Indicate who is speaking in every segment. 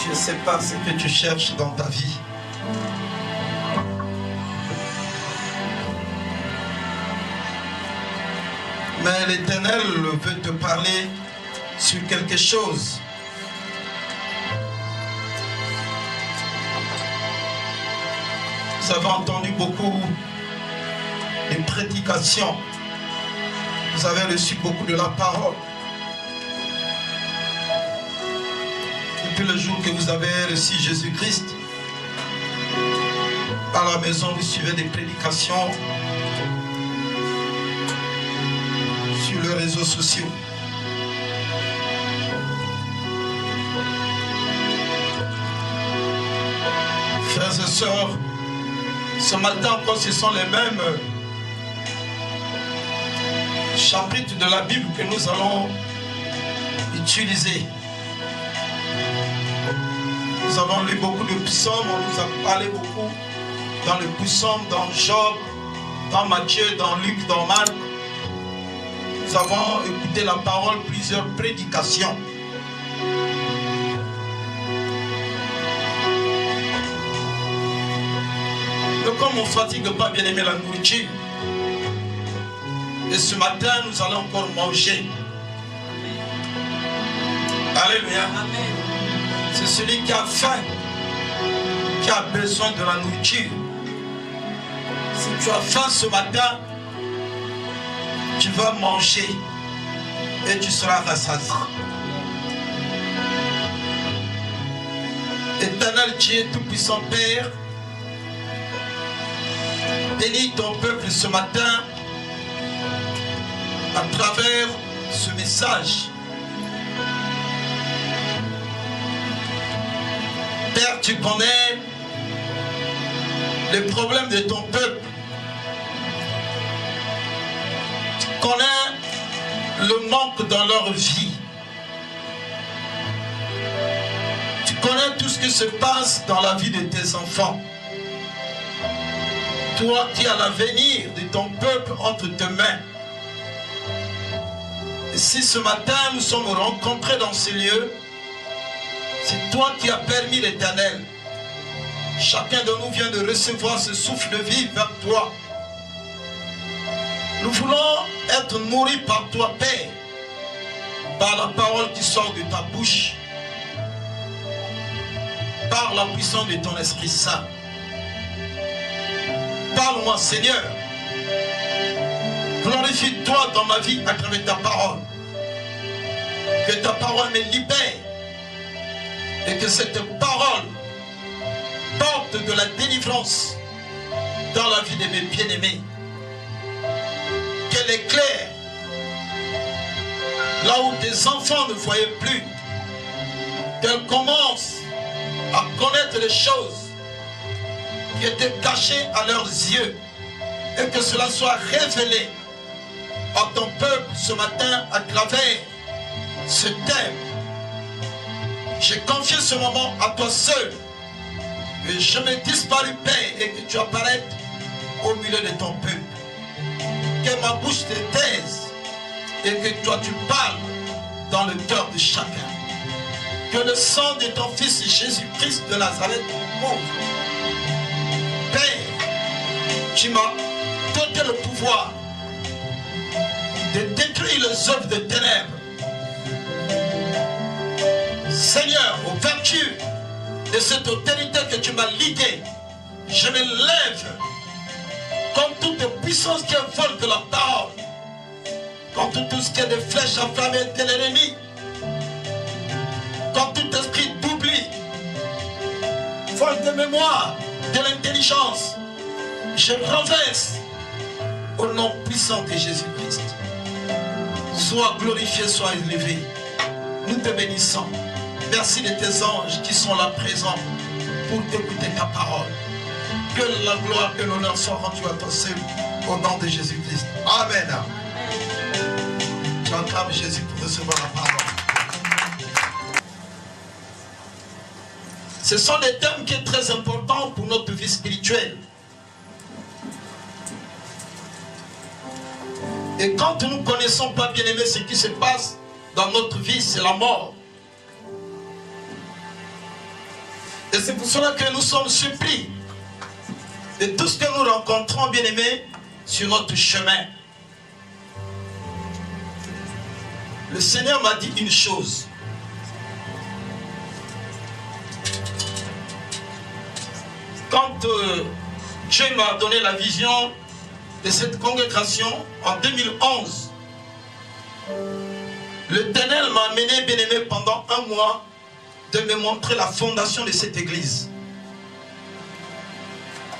Speaker 1: Je ne sais pas ce que tu cherches dans ta vie. Mais l'Éternel veut te parler sur quelque chose. Vous avez entendu beaucoup de prédications. Vous avez reçu beaucoup de la parole. Depuis le jour que vous avez reçu Jésus-Christ, à la maison, vous suivez des prédications sur les réseaux sociaux. Frères et sœurs, ce matin encore, ce sont les mêmes chapitres de la Bible que nous allons utiliser. Nous avons lu beaucoup de psaumes, on nous a parlé beaucoup dans le psaume, dans Job, dans Matthieu, dans Luc, dans Marc. Nous avons écouté la parole, plusieurs prédications. Mais comme on ne fatigue pas, bien aimer la nourriture, et ce matin, nous allons encore manger. Alléluia. Amen. C'est celui qui a faim, qui a besoin de la nourriture. Si tu as faim ce matin, tu vas manger et tu seras rassasié. Éternel Dieu Tout-Puissant Père, bénis ton peuple ce matin à travers ce message. Père, tu connais les problèmes de ton peuple. Tu connais le manque dans leur vie. Tu connais tout ce qui se passe dans la vie de tes enfants. Toi qui as l'avenir de ton peuple entre tes mains. Et si ce matin nous sommes rencontrés dans ces lieux, c'est toi qui as permis l'Éternel. Chacun de nous vient de recevoir ce souffle de vie vers toi. Nous voulons être nourris par toi, Père, par la parole qui sort de ta bouche, par la puissance de ton Esprit Saint. Parle-moi, Seigneur. Glorifie-toi dans ma vie à travers ta parole. Que ta parole me libère. Et que cette parole porte de la délivrance dans la vie de mes bien-aimés. Qu'elle éclaire là où tes enfants ne voyaient plus. Qu'elle commence à connaître les choses qui étaient cachées à leurs yeux. Et que cela soit révélé à ton peuple ce matin à travers ce thème. J'ai confié ce moment à toi seul. Et je me disparu, Père, et que tu apparaisses au milieu de ton peuple. Que ma bouche te taise et que toi tu parles dans le cœur de chacun. Que le sang de ton Fils Jésus-Christ de Nazareth couvre. Père, tu m'as donné le pouvoir de détruire les œuvres de ténèbres. Seigneur, au vertu de cette autorité que tu m'as liguée, je me lève contre toute puissance qui vole de la parole, contre tout ce qui est de flèches enflammées de l'ennemi, contre tout esprit d'oubli, vol de mémoire, de l'intelligence. Je renverse au nom puissant de Jésus-Christ. Sois glorifié, sois élevé. Nous te bénissons. Merci de tes anges qui sont là présents pour écouter ta parole. Que la gloire et l'honneur soient rendus à toi seul au nom de Jésus-Christ. Amen. Tu acclames Jésus pour recevoir la parole. Ce sont des thèmes qui sont très importants pour notre vie spirituelle. Et quand nous ne connaissons pas, bien aimé, ce qui se passe dans notre vie, c'est la mort. Et c'est pour cela que nous sommes surpris de tout ce que nous rencontrons, bien-aimés, sur notre chemin. Le Seigneur m'a dit une chose. Quand Dieu m'a donné la vision de cette congrégation en 2011, l'Éternel m'a amené, bien-aimé, pendant un mois de me montrer la fondation de cette église.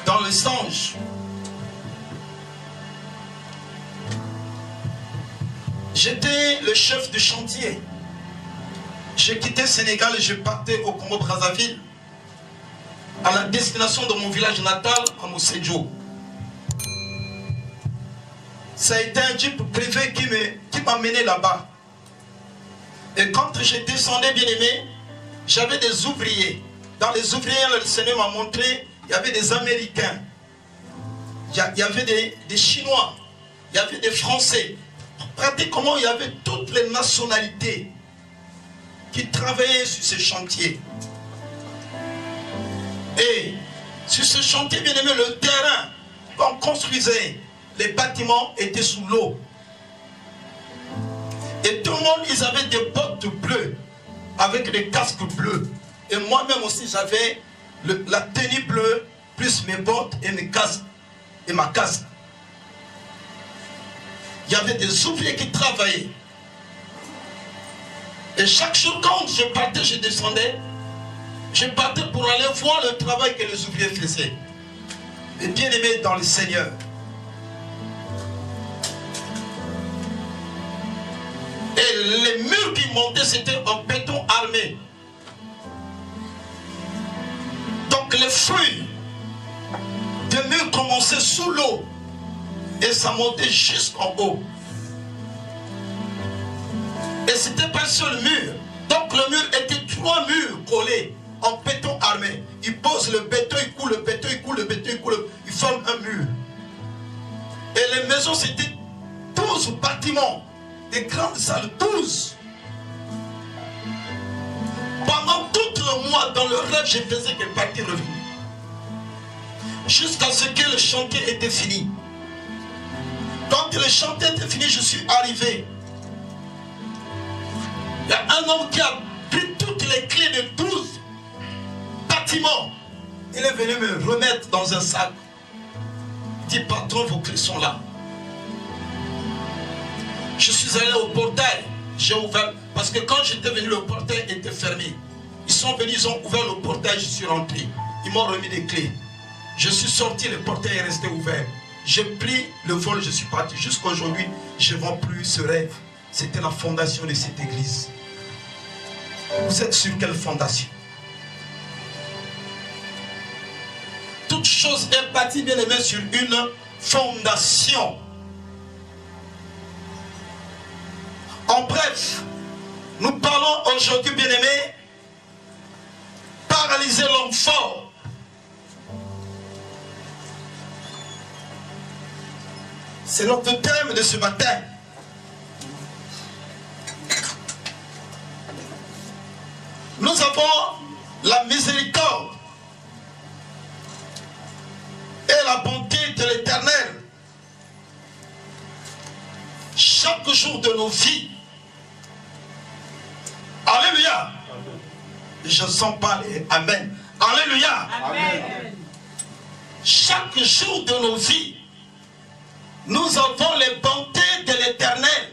Speaker 1: Dans le songe, j'étais le chef de chantier. J'ai quitté le Sénégal et je partais au Congo-Brazzaville, à la destination de mon village natal, à Moussédjo. Ça a été un jeep privé qui m'a mené là-bas. Et quand je descendais, bien aimé, j'avais des ouvriers. Dans les ouvriers, le Seigneur m'a montré, il y avait des Américains, il y avait des Chinois, il y avait des Français. Pratiquement, il y avait toutes les nationalités qui travaillaient sur ce chantier. Et sur ce chantier, bien aimé, le terrain qu'on construisait, les bâtiments étaient sous l'eau. Et tout le monde, ils avaient des bottes bleues, avec des casques bleus. Et moi-même aussi, j'avais la tenue bleue, plus mes bottes et mes casques, et ma casque. Il y avait des ouvriers qui travaillaient. Et chaque jour, quand je partais, je descendais, je partais pour aller voir le travail que les ouvriers faisaient. Et bien aimé dans le Seigneur. Et les murs qui montaient, c'était en béton armé. Donc les fruits des murs commençaient sous l'eau. Et ça montait jusqu'en haut. Et c'était pas un seul mur. Donc le mur était 3 murs collés en béton armé. Ils posent le béton, ils coulent le béton, ils coulent le béton, ils coulent, ils forment un mur. Et les maisons, c'était 12 bâtiments. Des grandes salles, 12. Pendant tout le mois, dans le rêve, je faisais que partir revenir. Jusqu'à ce que le chantier était fini. Quand le chantier était fini, je suis arrivé. Il y a un homme qui a pris toutes les clés de 12 bâtiments. Il est venu me remettre dans un sac. Il dit, patron, vos clés sont là. Je suis allé au portail. J'ai ouvert. Parce que quand j'étais venu, le portail était fermé. Ils sont venus, ils ont ouvert le portail, je suis rentré. Ils m'ont remis des clés. Je suis sorti, le portail est resté ouvert. J'ai pris le vol, je suis parti. Jusqu'à aujourd'hui, je ne vends plus ce rêve. C'était la fondation de cette église. Vous êtes sur quelle fondation? Toute chose est bâtie, bien aimé, sur une fondation. En bref, nous parlons aujourd'hui, bien aimé, paralyser l'homme fort. C'est notre thème de ce matin. Nous avons la miséricorde et la bonté de l'Éternel chaque jour de nos vies. Alléluia. Je ne sens pas les amen. Alléluia. Amen. Chaque jour de nos vies, nous avons les bontés de l'Éternel.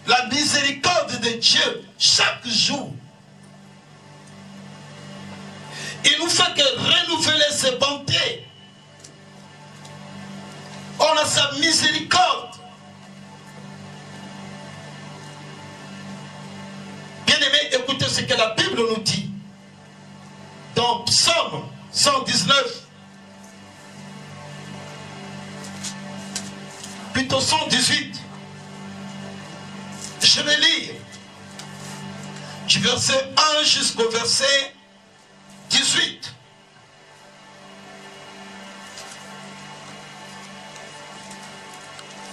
Speaker 1: La miséricorde de Dieu chaque jour. Il nous fait que renouveler ses bontés. On a sa miséricorde. Bien-aimés, écoutez ce que la Bible nous dit. Dans Psaume 119, plutôt 118, je vais lire du verset 1 jusqu'au verset 18.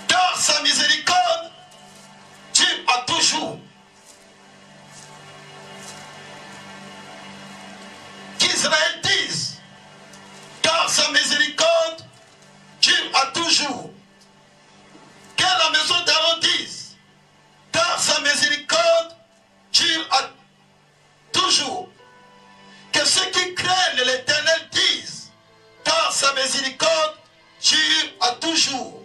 Speaker 1: Car sa miséricorde dure à toujours. qu'Israël dise, car sa miséricorde dure à toujours. Que la maison d'Aaron dise, car sa miséricorde dure à toujours. Que ceux qui craignent l'Éternel disent, car sa miséricorde dure à toujours.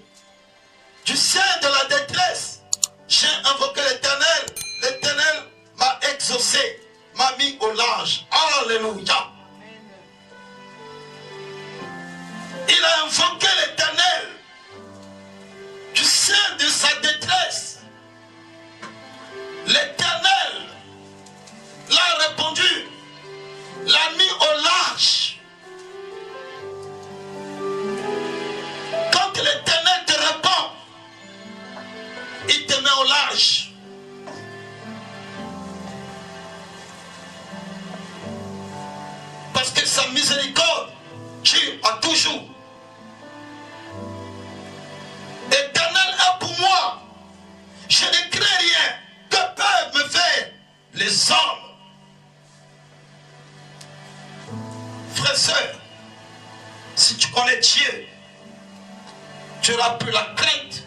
Speaker 1: Du sein de la détresse, j'ai invoqué l'Éternel. L'Éternel m'a exaucé, m'a mis au large. Alléluia. Il a invoqué l'Éternel du sein de sa détresse. L'Éternel l'a répondu, l'a mis au large. Quand l'Éternel te répond, il te met au large. Parce que sa miséricorde dure à toujours. Éternel est pour moi. Je ne crains rien. Que peuvent me faire les hommes? Frères et sœurs, si tu connais Dieu, tu n'auras plus la crainte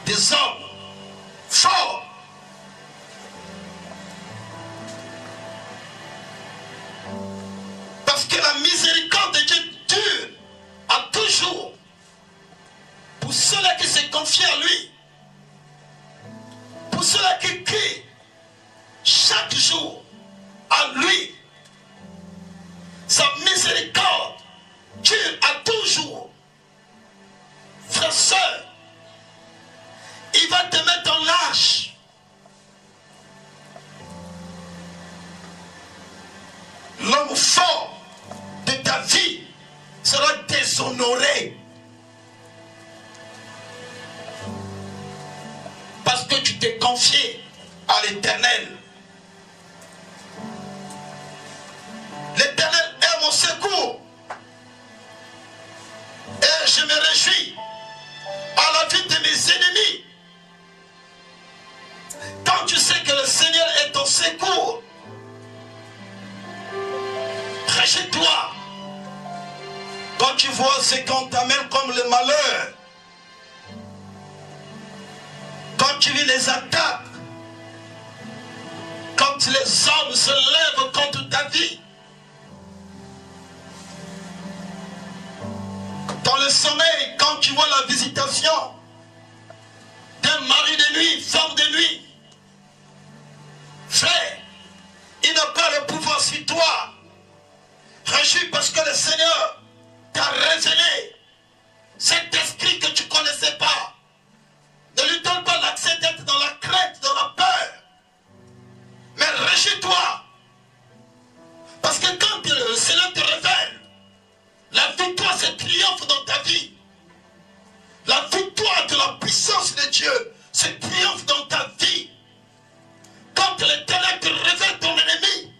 Speaker 1: des hommes forts. Parce que la miséricorde de Dieu dure à toujours pour ceux-là qui se confient à lui, pour ceux-là qui crient chaque jour à lui. Sa miséricorde dure à toujours. Frère, sœur, il va te mettre en lâche. L'homme fort de ta vie sera déshonoré. Parce que tu t'es confié à l'Éternel. L'Éternel est mon secours. Et je me réjouis à la vie de mes ennemis. Quand tu sais que le Seigneur est ton secours, réjouis-toi. Quand tu vois ce qu'on t'amène comme le malheur, quand tu vis les attaques, quand les hommes se lèvent contre ta vie, dans le sommeil, quand tu vois la visitation d'un mari de nuit, femme de nuit, frère, il n'a pas le pouvoir sur toi. Réjouis parce que le Seigneur t'a révélé cet esprit que tu ne connaissais pas. Ne lui donne pas l'accès d'être dans la crainte, dans la peur. Mais réjouis-toi. Parce que quand le Seigneur te révèle, la victoire se triomphe dans ta vie. La victoire de la puissance de Dieu se triomphe dans ta vie. Quand l'Éternel te révèle ton ennemi,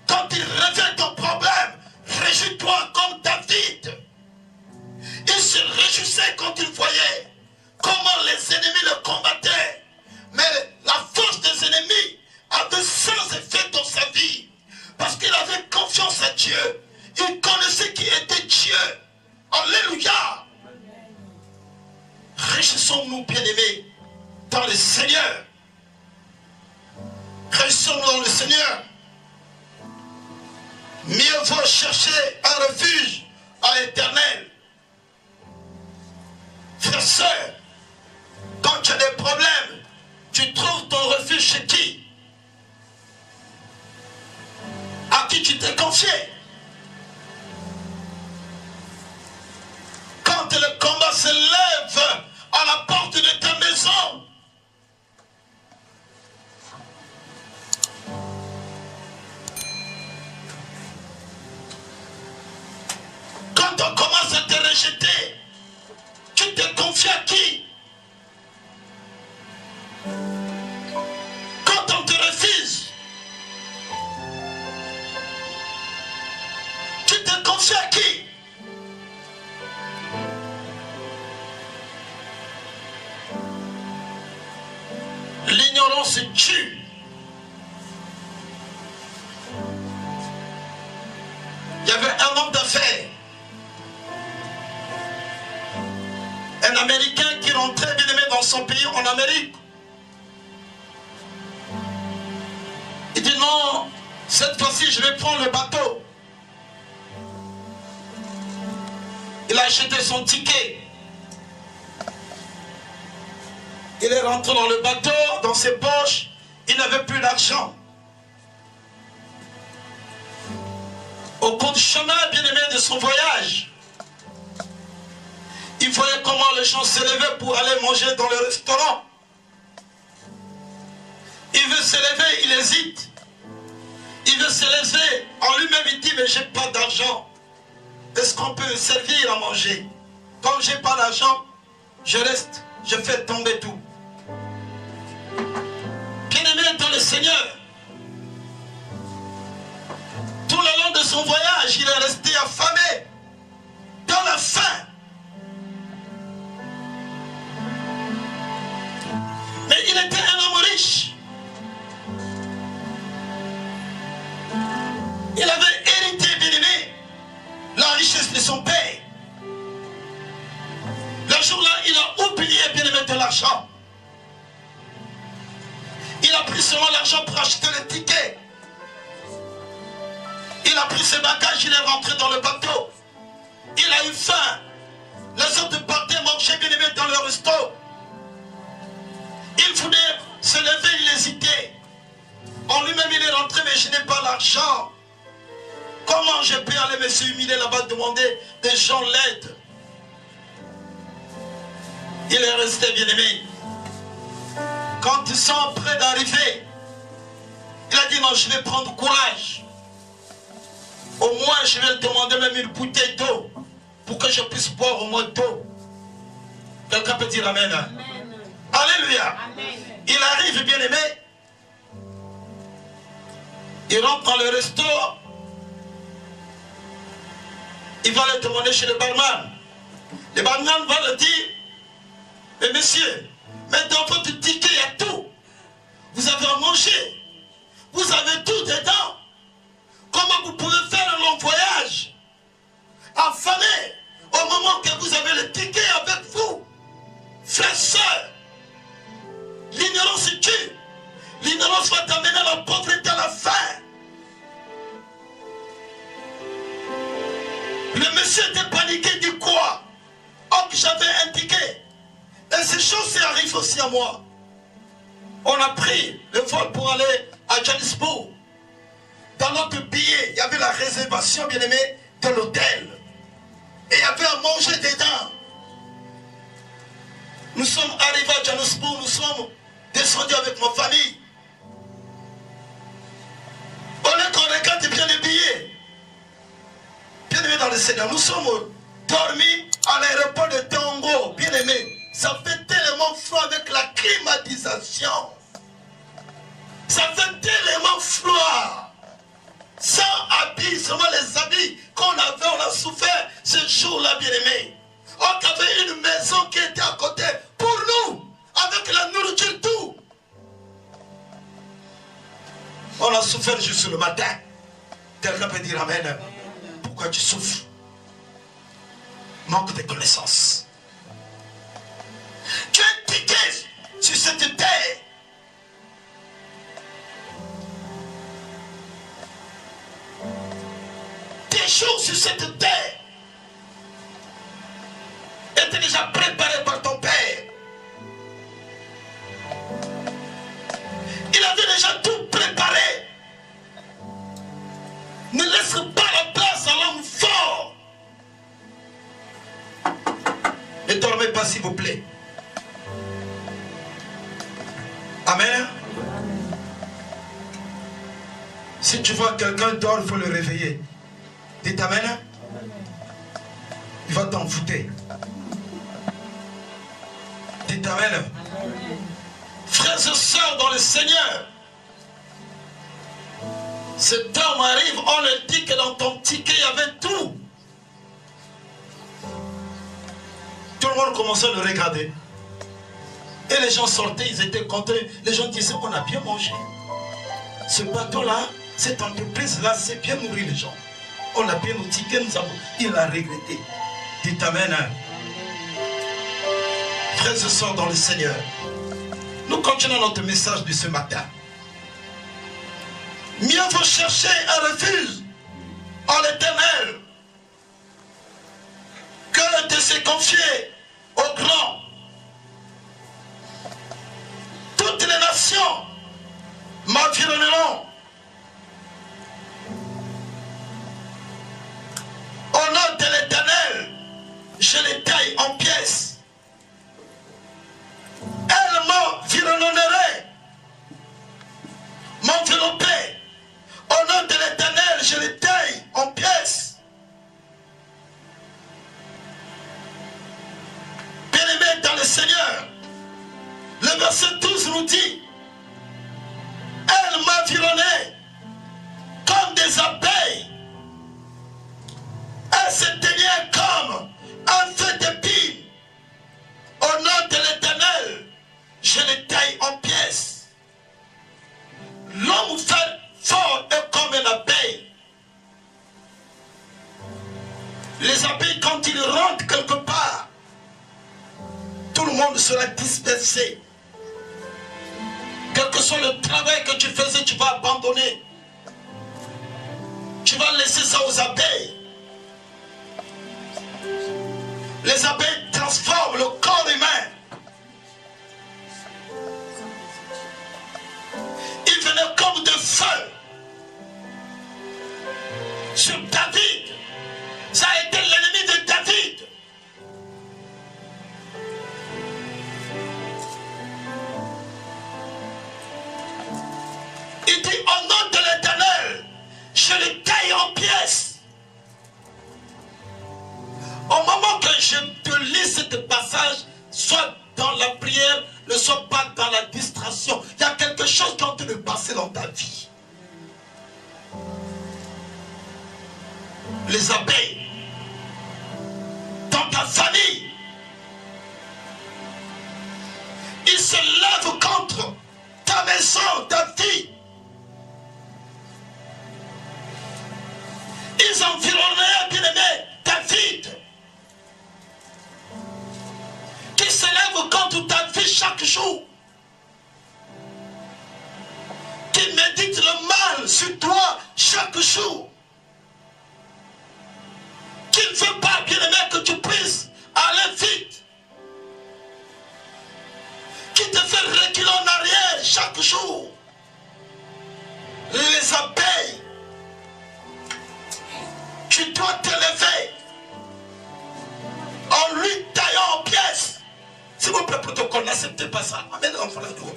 Speaker 1: quand il révèle ton problème, réjouis-toi comme David. Il se réjouissait quand il voyait comment les ennemis le combattaient. Mais la force des ennemis avait sans effet dans sa vie. Parce qu'il avait confiance à Dieu. Il connaissait qui était Dieu. Alléluia. Réjouissons-nous, bien-aimés, dans le Seigneur. Réjouissons-nous dans le Seigneur. Mieux vaut chercher un refuge à l'Éternel. Frère, sœur, quand tu as des problèmes, tu trouves ton refuge chez qui? À qui tu t'es confié? Quand le combat se lève à la porte de ta maison, quand on commence à te rejeter, tu te confies à qui? Quand on te refuse, tu te confies à qui? L'ignorance tue. homme d'affaires. Un Américain qui rentrait bien aimé dans son pays en Amérique. Il dit non, cette fois-ci je vais prendre le bateau. Il a acheté son ticket. Il est rentré dans le bateau, dans ses poches, il n'avait plus d'argent. Au cours du chemin bien aimé de son voyage, il voyait comment les gens se levaient pour aller manger dans le restaurant. Il veut se lever, il hésite. Il veut se lever. En lui-même, il dit, mais j'ai pas d'argent. Est-ce qu'on peut me servir à manger? Comme j'ai pas d'argent, je reste, je fais tomber tout. Bien-aimé dans le Seigneur, tout le long de son voyage, il est resté affamé, dans la faim. Mais il était un homme riche. Il avait hérité, bien-aimé, la richesse de son père. Le jour-là, il a oublié, bien-aimé, de l'argent. Il a pris seulement l'argent pour acheter le ticket. Il a pris ses bagages, il est rentré dans le bateau. Il a eu faim. Les autres partaient manger, bien-aimé, dans le resto. Il voulait se lever, il hésitait. En lui-même, il est rentré, mais je n'ai pas l'argent. Comment je peux aller me humilier là-bas, demander des gens l'aide? Il est resté, bien-aimé. Quand ils sont prêts d'arriver, il a dit non, je vais prendre courage. Au moins, je vais demander même une bouteille d'eau pour que je puisse boire au moins d'eau. Quelqu'un peut dire amen. Amen. Alléluia. Amen. Il arrive, bien-aimé. Il rentre dans le resto. Il va le demander chez le barman. Le barman va le dire, mais monsieur, mais dans votre ticket, il y a tout. Vous avez à manger. Vous avez tout dedans. Comment vous pouvez faire un long voyage affamé au moment que vous avez le ticket avec vous? Frères, sœurs, l'ignorance tue. L'ignorance va t'amener à la pauvreté, à la faim. Le monsieur était paniqué, il dit quoi? Oh, que j'avais un ticket. Et ces choses arrivent aussi à moi. On a pris le vol pour aller à Johannesburg. Dans notre billet, il y avait la réservation, bien aimé, de l'hôtel. Et il y avait à manger dedans. Nous sommes arrivés à Johannesburg, nous sommes descendus avec ma famille. Au lieu qu'on regarde bien les billets, bien aimé dans le Seigneur, nous sommes dormis à l'aéroport de Tongo, bien aimé. Ça fait tellement froid avec la climatisation. Ça fait tellement froid. Sans habits, seulement les habits qu'on avait, on a souffert ce jour-là, bien aimé. On avait une maison qui était à côté pour nous, avec la nourriture, tout. On a souffert juste le matin. Quelqu'un peut dire amen. Pourquoi tu souffres? Manque de connaissances. Tu es piqué sur cette terre. Tes jours sur cette terre étaient déjà préparés par ton Père. Il avait déjà tout préparé. Ne laisse pas la place à l'homme fort. Ne dormez pas, s'il vous plaît. Amen. Si tu vois quelqu'un dort, il faut le réveiller. Dites amen. Il va t'en foutre. Dites amen. Frères et sœurs dans le Seigneur, cet homme arrive, on le dit que dans ton ticket, il y avait tout. Tout le monde commençait à le regarder. Et les gens sortaient, ils étaient contents. Les gens disaient, on a bien mangé. Ce bateau-là, cette entreprise-là, c'est bien nourri les gens. On a bien notifié, il a regretté. Dites Amen. Frères et sœurs dans le Seigneur, nous continuons notre message de ce matin. Mieux vaut chercher un refuge en l'Éternel que de se confier aux grands. Toutes les nations m'environneront. Au nom de l'Éternel, je les taille en pièces. Elles m'environneraient, m'envelopper. Au nom de l'Éternel, je les taille en pièces. Bien-aimés dans le Seigneur, le verset 12 nous dit, elles m'environnaient comme des abeilles. Elles se tenaient comme un feu d'épine. Au nom de l'Éternel, je les taille en pièces. L'homme fait fort est comme une abeille. Les abeilles, quand ils rentrent quelque part, tout le monde sera dispersé. Quel que soit le travail que tu faisais, tu vas abandonner. Tu vas laisser ça aux abeilles. Les abeilles transforment le corps humain. Ils venaient comme de feu. Sur David, ça a été l'ennemi de David. Il dit au nom de l'Éternel, je les taille en pièces. Au moment que je te lis ce passage, soit dans la prière, ne sois pas dans la distraction. Il y a quelque chose qui est en train de passer dans ta vie. Les abeilles, dans ta famille, ils se lèvent contre ta maison, ta vie. Ils environneraient, bien-aimé, David, qui se lève contre ta vie chaque jour, qui médite le mal sur toi chaque jour, qui ne veut pas, bien-aimé, que tu puisses aller vite, qui te fait reculer en arrière chaque jour. Les abeilles, tu dois te lever en lui taillant en pièces. S'il vous plaît, protocole, n'acceptez pas ça. Amen, enfant de Dieu.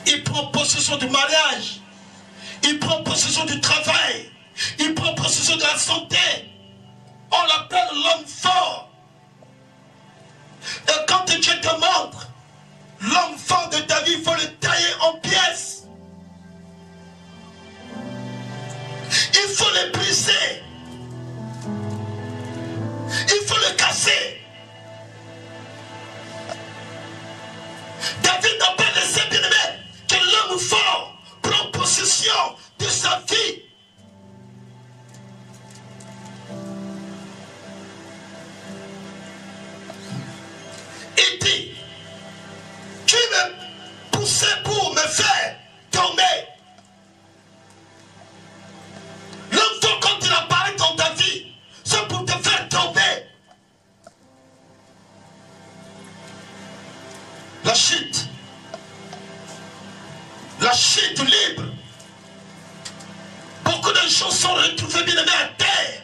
Speaker 1: Il prend possession du mariage. Il prend possession du travail. Il prend possession de la santé. On l'appelle l'homme fort. Et quand Dieu te montre l'homme fort de ta vie, il faut le tailler en pièces. Il faut le briser. Il faut le casser. David n'a pas laissé, bien-aimé, que l'homme fort prend possession de sa vie. Il dit, tu me poussais pour me faire tomber. L'homme fort, quand il apparaît dans ta vie, c'est pour te faire tomber. La chute libre. Beaucoup de choses sont retrouvées, bien aimées, à terre.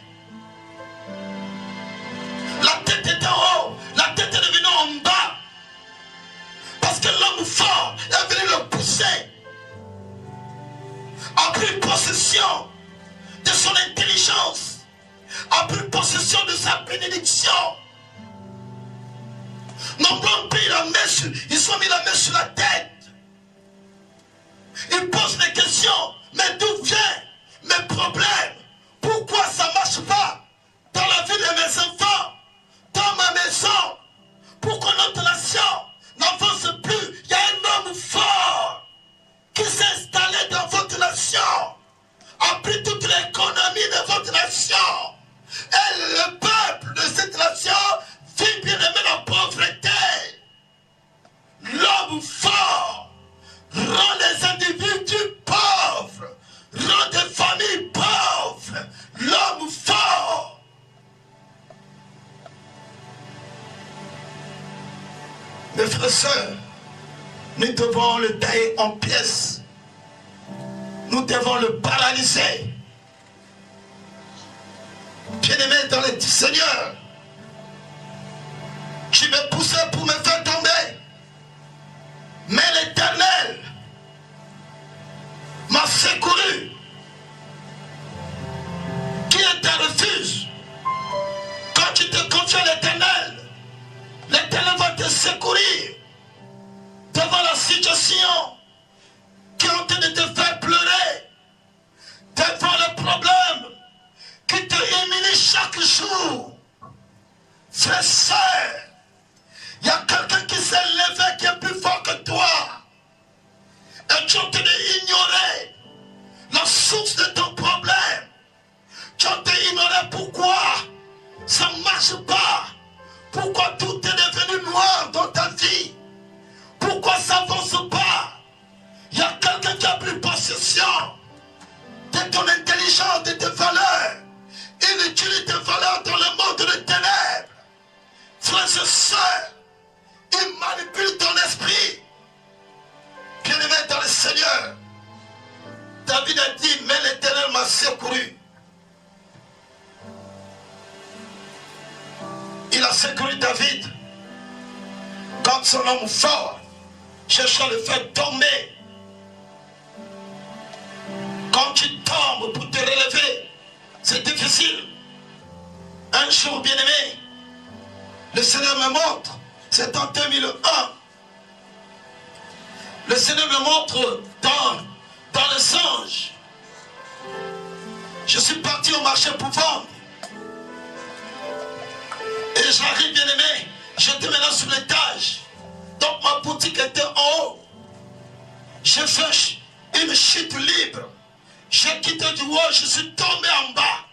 Speaker 1: La tête est en haut, la tête est devenue en bas. Parce que l'homme fort est venu le pousser. A pris possession de son intelligence, a pris possession de sa bénédiction. Nombreux pays ils ont mis la main sur la tête. Ils posent des questions. Mais d'où viennent mes problèmes? Pourquoi ça ne marche pas dans la vie de mes enfants, dans ma maison? Pourquoi notre nation n'avance plus? Il y a un homme fort qui s'est installé dans votre nation. sœurs, nous devons le tailler en pièces. Nous devons le paralyser. Bien-aimé dans le Seigneur, tu me poussais pour me faire tomber. Mais l'Éternel m'a secouru. Qui est ta refuge? Quand tu te confies à l'Éternel, l'Éternel va te secourir devant la situation qui est en train de te faire pleurer, devant le problème qui te humilie chaque jour. Frère, sœur, il y a quelqu'un qui s'est levé qui est plus fort que toi. Et tu es en train d'ignorer la source de ton problème. Tu es en train d'ignorer pourquoi ça ne marche pas. Pourquoi tout est devenu noir dans ta vie. Pourquoi ça n'avance pas. Il y a quelqu'un qui a pris possession de ton intelligence, de tes valeurs. Il utilise tes valeurs dans le monde de ténèbres. Frères et sœurs, il manipule ton esprit. Bien-aimé dans le Seigneur, David a dit, mais l'Éternel m'a secouru. Il a secouru David quand son homme fort cherchait à le faire tomber. Quand tu tombes pour te relever, c'est difficile. Un jour, bien-aimé, le Seigneur me montre, c'est en 2001. Le Seigneur me montre dans le songe. Je suis parti au marché pour vendre. Et j'arrive, bien-aimé, j'étais maintenant sur l'étage. Donc ma boutique était en haut. J'ai fait une chute libre. J'ai quitté du haut, je suis tombé en bas.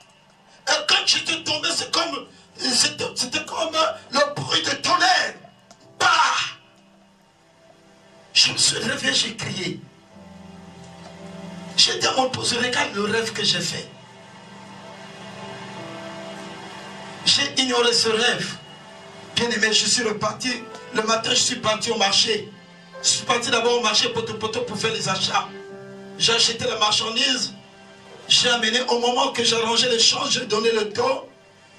Speaker 1: Et quand j'étais tombé, c'était comme le bruit de tonnerre. Bah! Je me suis réveillé, j'ai crié. J'ai dit à mon épouse, regarde le rêve que j'ai fait. J'ai ignoré ce rêve. Bien aimé, je suis reparti. Le matin, je suis parti au marché. Je suis parti d'abord au marché pour faire les achats. J'ai acheté la marchandise. J'ai amené, au moment que j'ai rangé les choses, j'ai donné le dos.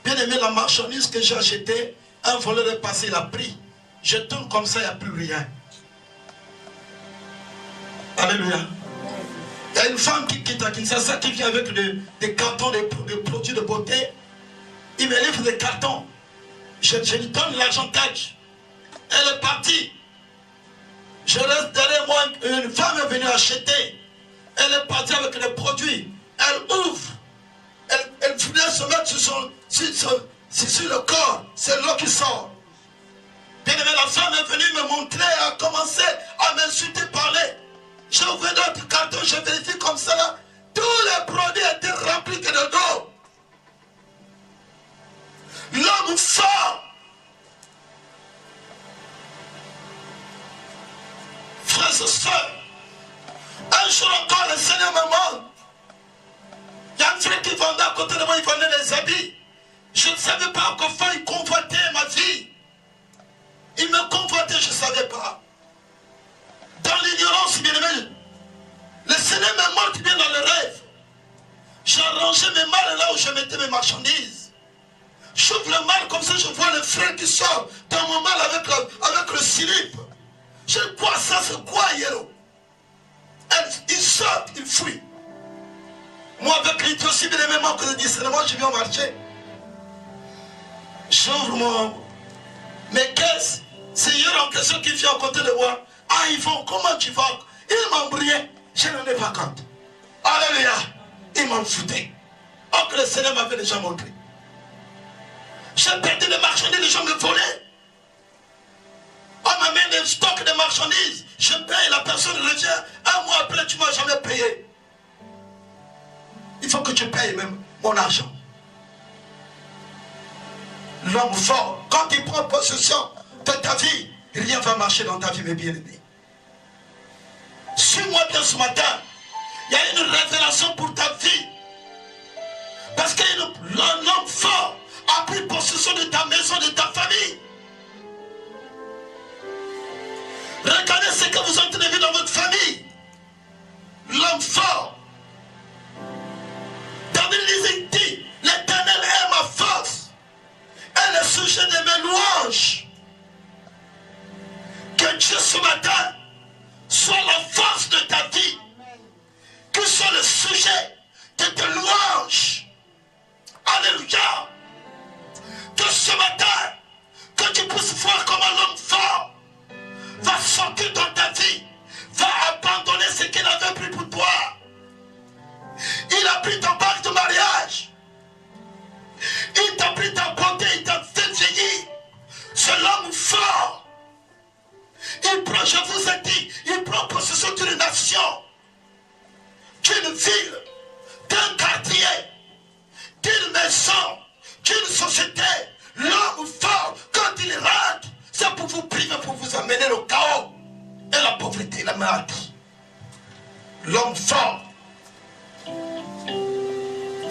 Speaker 1: Bien aimé, la marchandise que j'ai achetée, un voleur est passé, il a pris. Je tourne comme ça, il n'y a plus rien. Alléluia. Il y a une femme qui quitte à Kinshasa, qui vient avec des cartons de produits de beauté. Il me livre des cartons. Je lui donne l'argent cash. Elle est partie. Je reste derrière moi. Une femme est venue acheter. Elle est partie avec les produits. Elle ouvre. Elle voulait se mettre sur le corps. C'est l'eau qui sort. Bien aimé, la femme est venue me montrer, a commencé à m'insulter, parler. J'ai ouvert d'autres cartons, j'ai vérifié comme ça là. Tous les produits étaient remplis que de dos. L'homme fort. Frères et sœurs, un jour encore le Seigneur me montre. Il y a un frère qui vendait à côté de moi, il vendait des habits. Je ne savais pas qu'enfin il convoitait ma vie. Il me convoitait, je ne savais pas. Dans l'ignorance, bien aimé, le Seigneur me montre bien dans le rêve. J'ai rangé mes malles là où je mettais mes marchandises. J'ouvre le mal comme ça, je vois le frère qui sort dans mon mal avec le slip. Je dis, quoi ça, c'est quoi, Yélo? Il sort, il fuit. Moi, avec lui, aussi bien aimé, manque de discernement, je viens au marché. J'ouvre mes caisses. C'est hier en question qui vient à côté de moi. Ah, ils vont, comment tu vas? Ils m'ont brillé, je n'en ai pas compte. Alléluia. Ils m'ont fouté. Or que le Seigneur m'avait déjà montré. J'ai perdu les marchandises, les gens me volaient. On m'amène des stocks de marchandises. Je paye, la personne revient. Un mois après, tu ne m'as jamais payé. Il faut que tu payes même mon argent. L'homme fort, quand il prend possession de ta vie, rien ne va marcher dans ta vie, mes bien-aimés. Suis-moi bien ce matin. Il y a une révélation pour ta vie. Parce que l'homme fort a pris possession de ta maison, de ta famille. Regardez ce que vous êtes en train de vivre dans votre famille. L'homme fort. David dit, l'Éternel est ma force et le sujet de mes louanges. Que Dieu ce matin soit la force de ta vie. Que soit le sujet de tes louanges. Alléluia. Que ce matin, que tu puisses voir comment l'homme fort va sortir dans ta vie, va abandonner ce qu'il avait pris pour toi. Il a pris ton bac de mariage. Il t'a pris ta beauté, il t'a fait vieillir. C'est l'homme fort. Il prend, je vous ai dit, il prend possession d'une nation, d'une ville, d'un quartier, d'une maison, d'une société. L'homme fort, quand il rentre, c'est pour vous priver, pour vous amener au chaos et la pauvreté, la maladie. L'homme fort.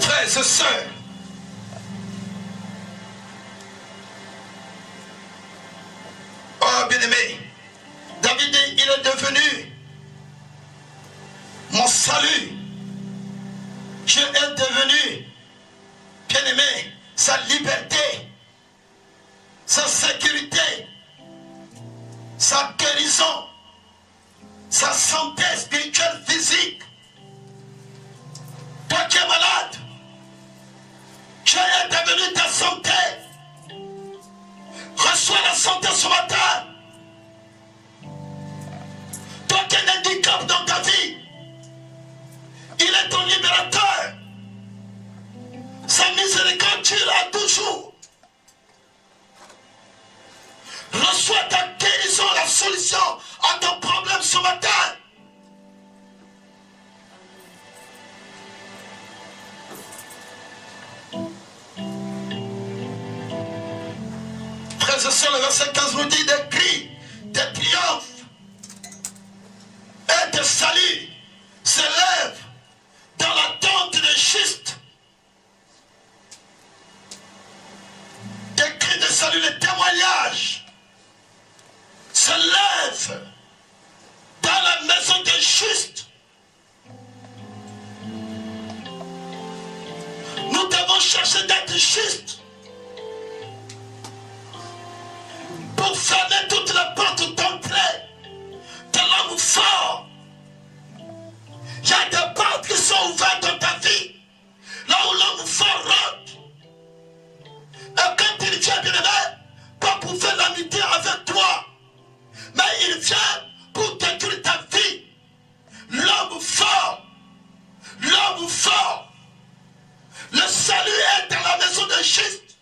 Speaker 1: Frères et sœurs, oh bien-aimé, David dit, il est devenu mon salut. Dieu est devenu, bien-aimé, sa liberté, sa sécurité, sa guérison, sa santé spirituelle, physique. Toi qui es malade, Dieu est devenu ta santé. Reçois la santé ce matin. Toi qui as un handicap dans ta vie, il est ton libérateur. Sa miséricorde durera toujours. Reçois ta guérison, la solution à ton problème ce matin. Frères et sœurs, le verset 15 nous dit des cris, des triomphes et de salut s'élèvent dans la tente des justes. Des cris de salut, les témoignages s'élèvent dans la maison des justes. Nous devons chercher d'être justes pour fermer toutes les portes d'entrée de l'homme fort. Il y a des portes qui sont ouvertes dans ta vie, là où l'homme fort rentre. Et quand il vient, bien aimé, pas pour faire l'amitié avec toi, mais il vient pour détruire ta vie. L'homme fort, le salut est dans la maison des justes.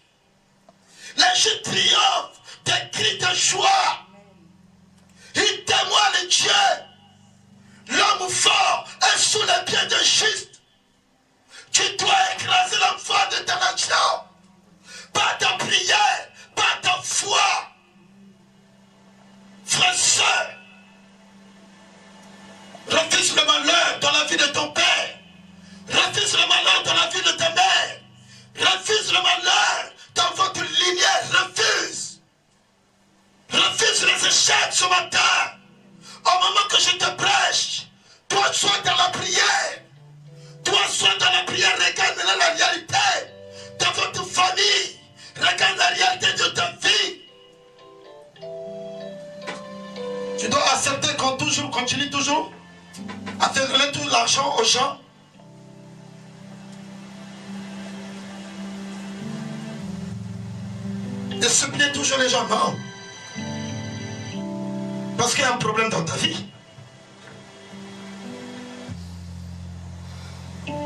Speaker 1: Les justes triomphent des cris de joie. Il témoigne Dieu. L'homme fort est sous les pieds de juste. Tu dois écraser l'homme fort de ta nation. Pas ta prière, pas ta foi. Frère, sœur, refuse le malheur dans la vie de ton père. Refuse le malheur dans la vie de ta mère. Refuse le malheur dans votre lignée. Refuse. Refuse les échecs ce matin. Au moment que je te prêche, toi sois dans la prière. Toi sois dans la prière. Regarde la réalité de votre famille. Regarde la réalité de ta vie. Tu dois accepter qu'on toujours continue toujours à faire donner tout l'argent aux gens. Et supplier toujours les gens. Non. Parce qu'il y a un problème dans ta vie.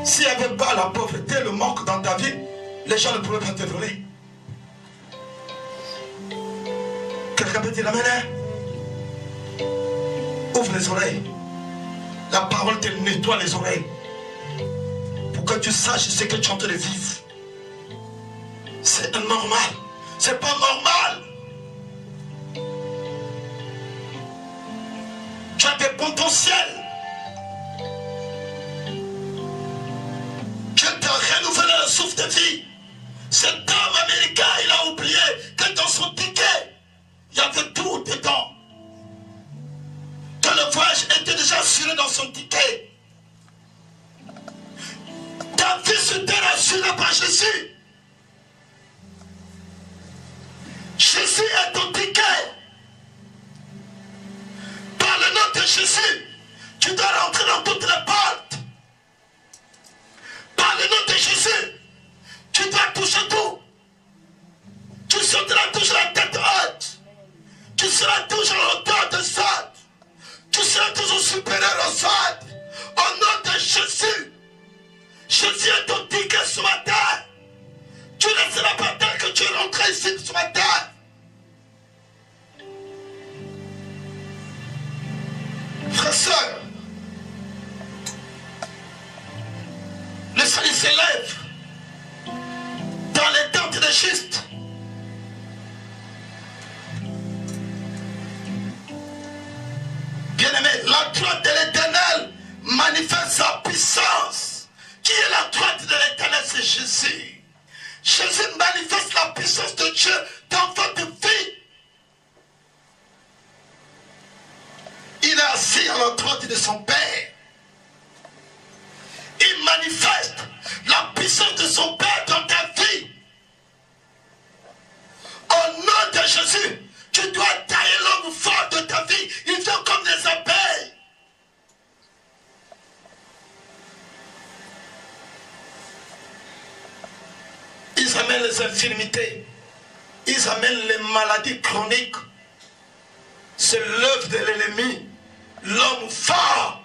Speaker 1: S'il n'y avait pas la pauvreté, le manque dans ta vie, les gens ne pourraient pas te voler. Quelqu'un peut dire amen, hein? Ouvre les oreilles. La parole te nettoie les oreilles. Pour que tu saches ce que tu es en train de vivre. C'est normal. C'est pas normal. Tu as des potentiels. Dieu t'a renouvelé le souffle de vie. Cet homme américain, il a oublié que dans son ticket, il y avait tout dedans. Tu n'as pas Jésus. Jésus est ton ticket. Par le nom de Jésus, tu dois rentrer dans toutes les portes. Par le nom de Jésus, tu dois toucher tout. Tu seras toujours la tête haute. Tu seras toujours en hauteur de ça. Tu seras toujours supérieur au sol. Au nom de Jésus. Jésus est ton ticket ce matin. Tu ne seras pas tant que tu es rentré ici ce matin. Frère, soeur, le soleil s'élève dans les tentes des justes. Bien-aimé, la droite de l'Éternel manifeste sa puissance. Qui est la droite de l'Éternel? C'est Jésus. Jésus manifeste la puissance de Dieu dans votre vie. Il est assis à la droite de son Père. Il manifeste la puissance de son Père dans ta vie. Au nom de Jésus, tu dois tailler l'homme fort de ta vie. Ils sont comme des abeilles. Ils amènent les infirmités. Ils amènent les maladies chroniques. C'est l'œuvre de l'ennemi. L'homme fort.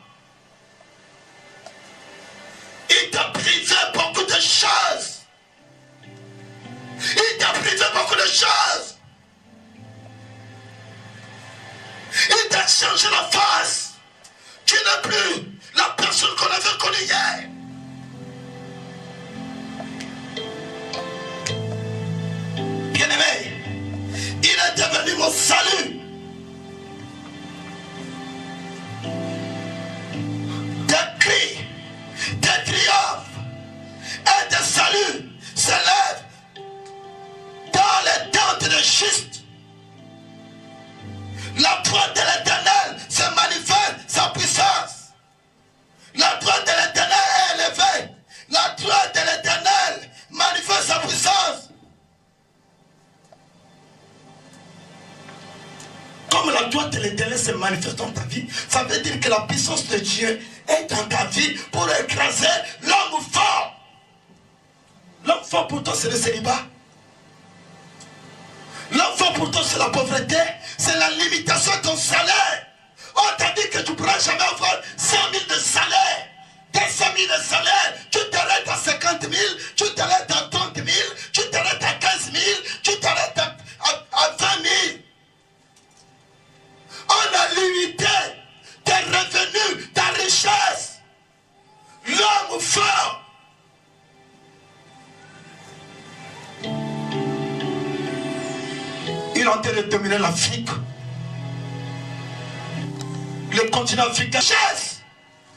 Speaker 1: Il t'a privé beaucoup de choses. Il t'a privé beaucoup de choses. Il t'a changé la face. Tu n'es plus la personne qu'on avait connue hier. Bien-aimé, il est devenu mon salut. Des cris, des triomphes et des saluts s'élèvent dans les tentes de juste. La droite de l'Éternel se manifeste sa puissance. La droite de l'Éternel est élevée. La droite de l'Éternel manifeste sa puissance. Comme la droite de l'Éternel se manifeste dans ta vie, ça veut dire que la puissance de Dieu est dans ta vie pour écraser l'homme fort. L'homme fort pour toi, c'est le célibat. L'homme fort pour toi, c'est la pauvreté. C'est la limitation de ton salaire. On t'a dit que tu ne pourras jamais avoir 100 000 de salaire. 200 000 de salaire. Tu t'arrêtes à 50 000. Tu t'arrêtes à 30 000. Tu t'arrêtes à 15 000. Tu t'arrêtes à 20 000. On a limité tes revenus, ta richesse. L'homme fort. Il est en train de dominer l'Afrique. Le continent africain.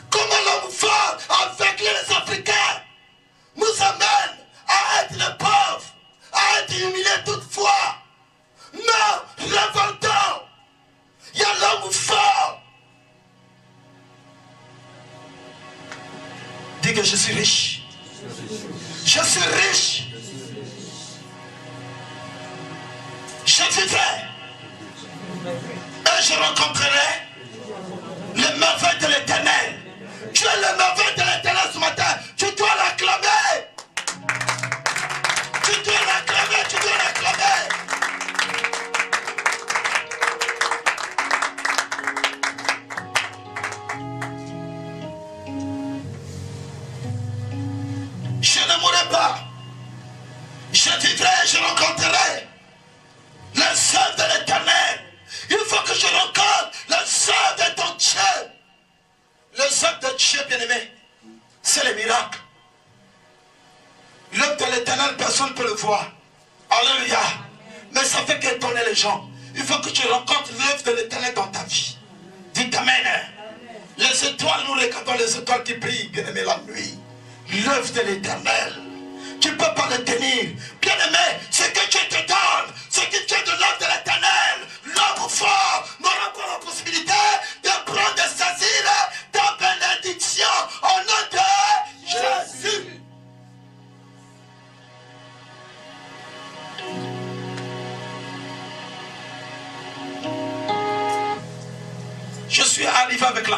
Speaker 1: Comment l'homme fort avec les Africains nous amène à être les pauvres, à être humiliés toutefois. Non, révoltons. Il y a l'homme fort. Dis que je suis riche. Je suis riche. Je vivrai. Et je rencontrerai les merveilles de l'Éternel. Tu es les merveilles de l'Éternel ce matin. Tu dois l'acclamer. Tu dois l'acclamer. Tu dois l'acclamer. Je ne mourrai pas. Je vivrai, je rencontrerai les œuvres de l'Éternel. Il faut que je rencontre les œuvres de ton Dieu. Les œuvres de Dieu, bien-aimé, c'est les miracles. L'œuvre de l'Éternel, personne ne peut le voir. Alléluia. Mais ça fait qu'étonner les gens. Il faut que tu rencontres l'œuvre de l'Éternel dans ta vie. Dites Amen. Les étoiles, nous regardons les étoiles qui brillent, bien-aimé, la nuit. L'œuvre de l'Éternel. Tu ne peux pas le tenir. Bien-aimé, ce que Dieu te donne, ce qui vient de l'œuvre de l'Éternel, l'homme fort n'aura pas la possibilité de prendre, de saisir ta bénédiction au nom de Jésus.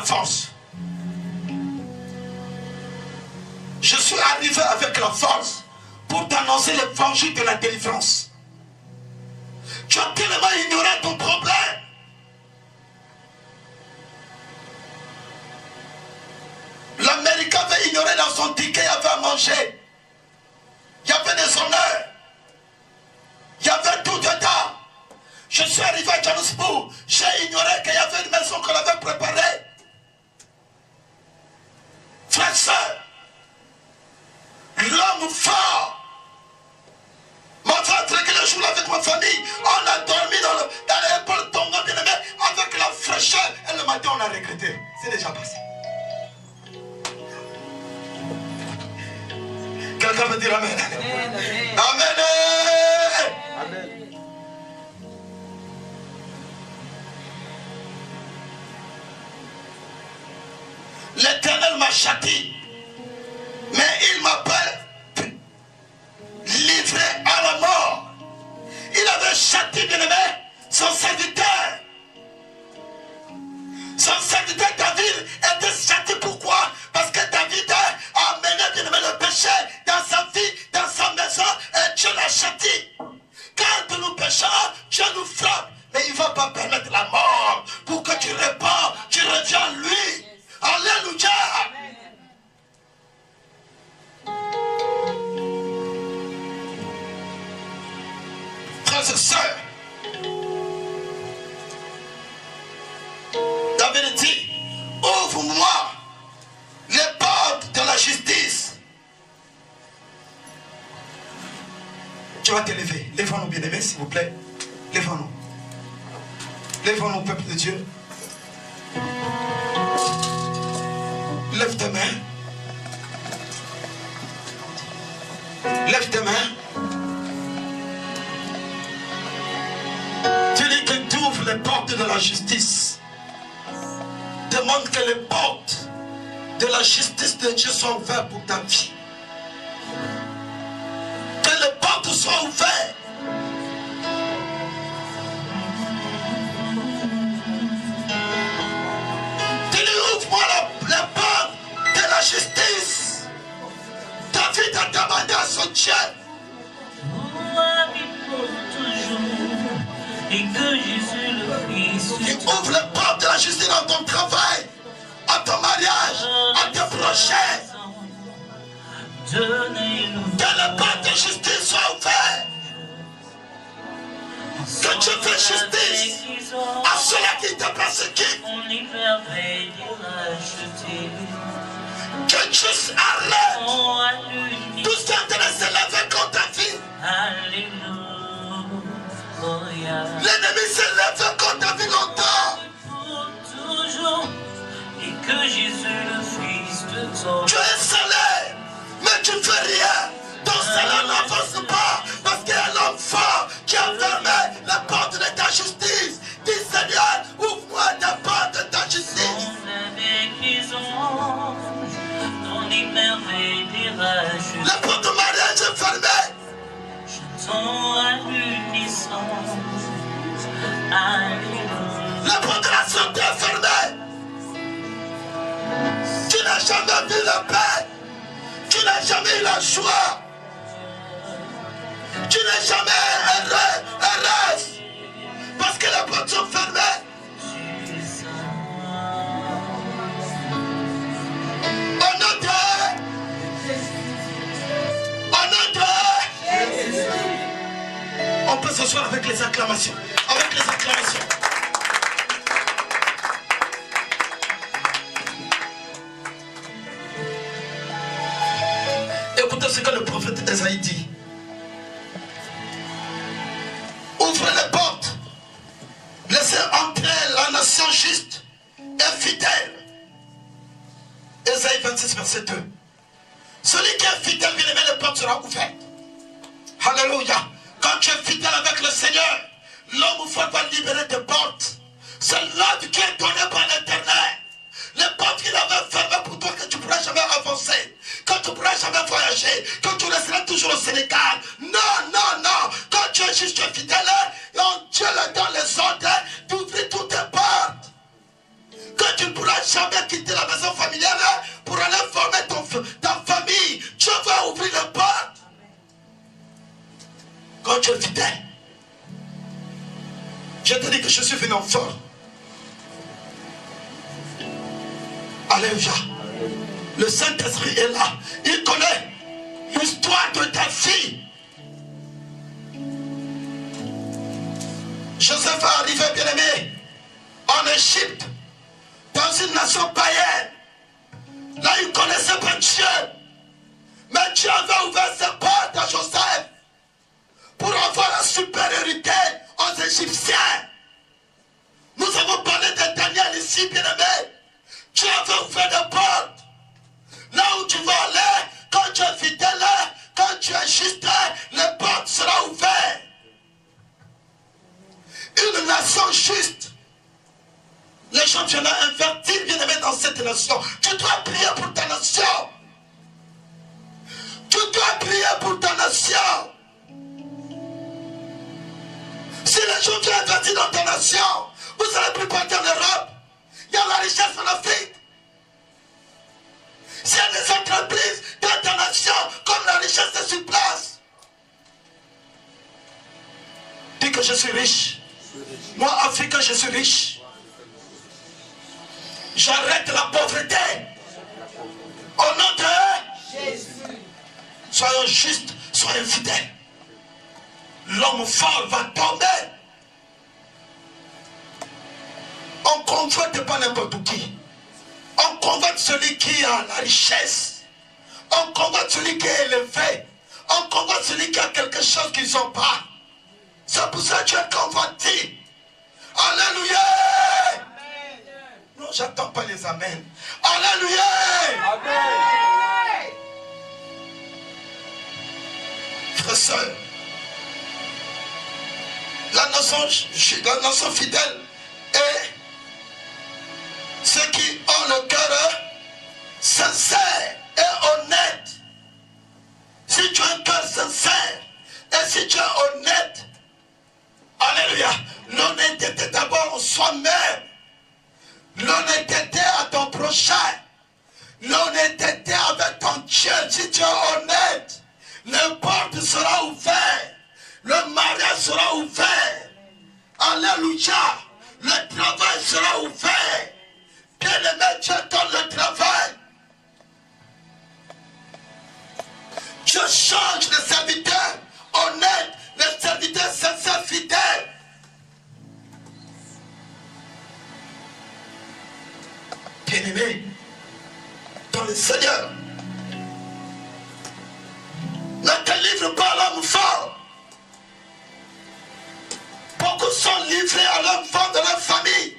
Speaker 1: la force. Je suis arrivé avec la force pour t'annoncer l'évangile de la délivrance. Tu as tellement ignoré ton problème. L'Américain avait ignoré dans son ticket, il y avait à manger. Il y avait des honneurs. Il y avait tout dedans. Je suis arrivé à Johannesburg. J'ai ignoré qu'il y avait une maison qu'on avait préparée. Frères et sœurs, l'homme fort m'a fait entrer le jour avec ma famille. On a dormi dans l'épaule tombant bien aimé avec la fraîcheur. Et le matin, on a regretté. C'est déjà passé. Quelqu'un veut dire Amen. Amen. Amen. Amen. L'Éternel m'a châtié, mais il m'a pas livré à la mort. Il avait châtié, bien aimé, son serviteur. Son serviteur David était châtié. Pourquoi? Parce que David a amené, bien aimé, le péché dans sa vie, dans sa maison, et Dieu l'a châtié. Quand nous péchons, Dieu nous frappe, mais il ne va pas permettre la mort pour que tu répands, tu reviens à lui. Alléluia. Frères et sœurs, David dit, ouvre-moi les portes de la justice. Tu vas te lever. Lèvons-nous, bien-aimés, s'il vous plaît. Lèvons-nous. Lèvons-nous, peuple de Dieu. Lève tes mains. Lève tes mains. Tu dis que tu ouvres les portes de la justice. Demande que les portes de la justice de Dieu soient ouvertes pour ta vie. Que les portes soient ouvertes. Ouvre-moi les portes de la justice. David a demandé à son Dieu. Il ouvre les portes de la justice dans ton travail, à ton mariage, à tes projets. Que les portes de justice soient ouvertes. Que Dieu fait justice à ceux-là qui te persécutent. Que Dieu arrête tout ce qui est en train de s'élever contre ta vie. L'ennemi s'élève contre ta vie longtemps. Tu es salaire, mais tu ne fais rien. Ton salaire n'avance pas parce qu'il y a l'homme fort qui a fermé la porte de ta justice. Dis Seigneur, ouvre-moi la porte de ta justice. La porte de mariage est fermée. La porte de la santé est fermée. Tu n'as jamais vu la paix. Tu n'as jamais eu la joie. Tu n'es jamais heureuse parce que les portes sont fermées. Au nom de on peut s'asseoir avec les acclamations. Avec les acclamations. Écoutez ce que le prophète Esaïe dit. Ouvrez les portes. Laissez entrer la nation juste et fidèle. Esaïe 26, verset 2. Celui qui est fidèle, bien aimé, les portes seront ouvertes. Alléluia. Quand tu es fidèle avec le Seigneur, l'homme fort va libérer des portes. C'est l'ordre qui est donné par l'Éternel. Les portes qu'il avait fermées pour toi, que tu ne pourras jamais avancer, que tu ne pourras jamais voyager, que tu resteras toujours au Sénégal. Non, non, non. Quand tu es juste fidèle, Dieu le donne les ordres d'ouvrir toutes tes portes. Que tu ne pourras jamais fort. Alléluia. Le Saint-Esprit est là. Il connaît l'histoire de ta fille. Joseph est arrivé, bien-aimé, en Égypte, dans une nation païenne. Là, il ne connaissait pas Dieu. Mais Dieu avait ouvert ses portes à Joseph pour avoir la supériorité aux Égyptiens. Nous avons parlé de Daniel ici, bien-aimé. Dieu avait ouvert des portes. Là où tu vas aller, quand tu es fidèle, quand tu es juste, les portes seront ouvertes. Une nation juste. Les gens viennent invertir, bien-aimé, dans cette nation. Tu dois prier pour ta nation. Tu dois prier pour ta nation. Si les gens viennent invertir dans ta nation, vous n'allez plus partir en Europe. Il y a la richesse en Afrique. S'il y a des entreprises dans ta nation, comme la richesse est sur place. Dis que je suis riche. Moi, Africain, je suis riche. J'arrête la pauvreté. Au nom de Jésus. Soyons justes, soyons fidèles. L'homme fort va tomber. On ne convoite pas n'importe qui. On convoite celui qui a la richesse. On convoite celui qui est élevé. On convoite celui qui a quelque chose qu'ils n'ont pas. C'est pour ça que tu es convoité. Alléluia. Non, j'attends pas les amens. Alléluia. Amen. Frères et sœurs, la nation fidèle est ceux qui ont le cœur sincère et honnête. Si tu as un cœur sincère et si tu es honnête, alléluia, l'honnêteté d'abord en soi-même, l'honnêteté à ton prochain, l'honnêteté avec ton Dieu. Si tu es honnête, les portes seront ouvertes, le mariage sera ouvert, alléluia, le travail sera ouvert. Bien-aimé, Dieu donne le travail. Dieu change les serviteurs honnêtes, les serviteurs sincères, fidèles. Bien-aimé, dans le Seigneur, ne te livre pas à l'homme fort. Beaucoup sont livrés à l'homme fort de leur famille.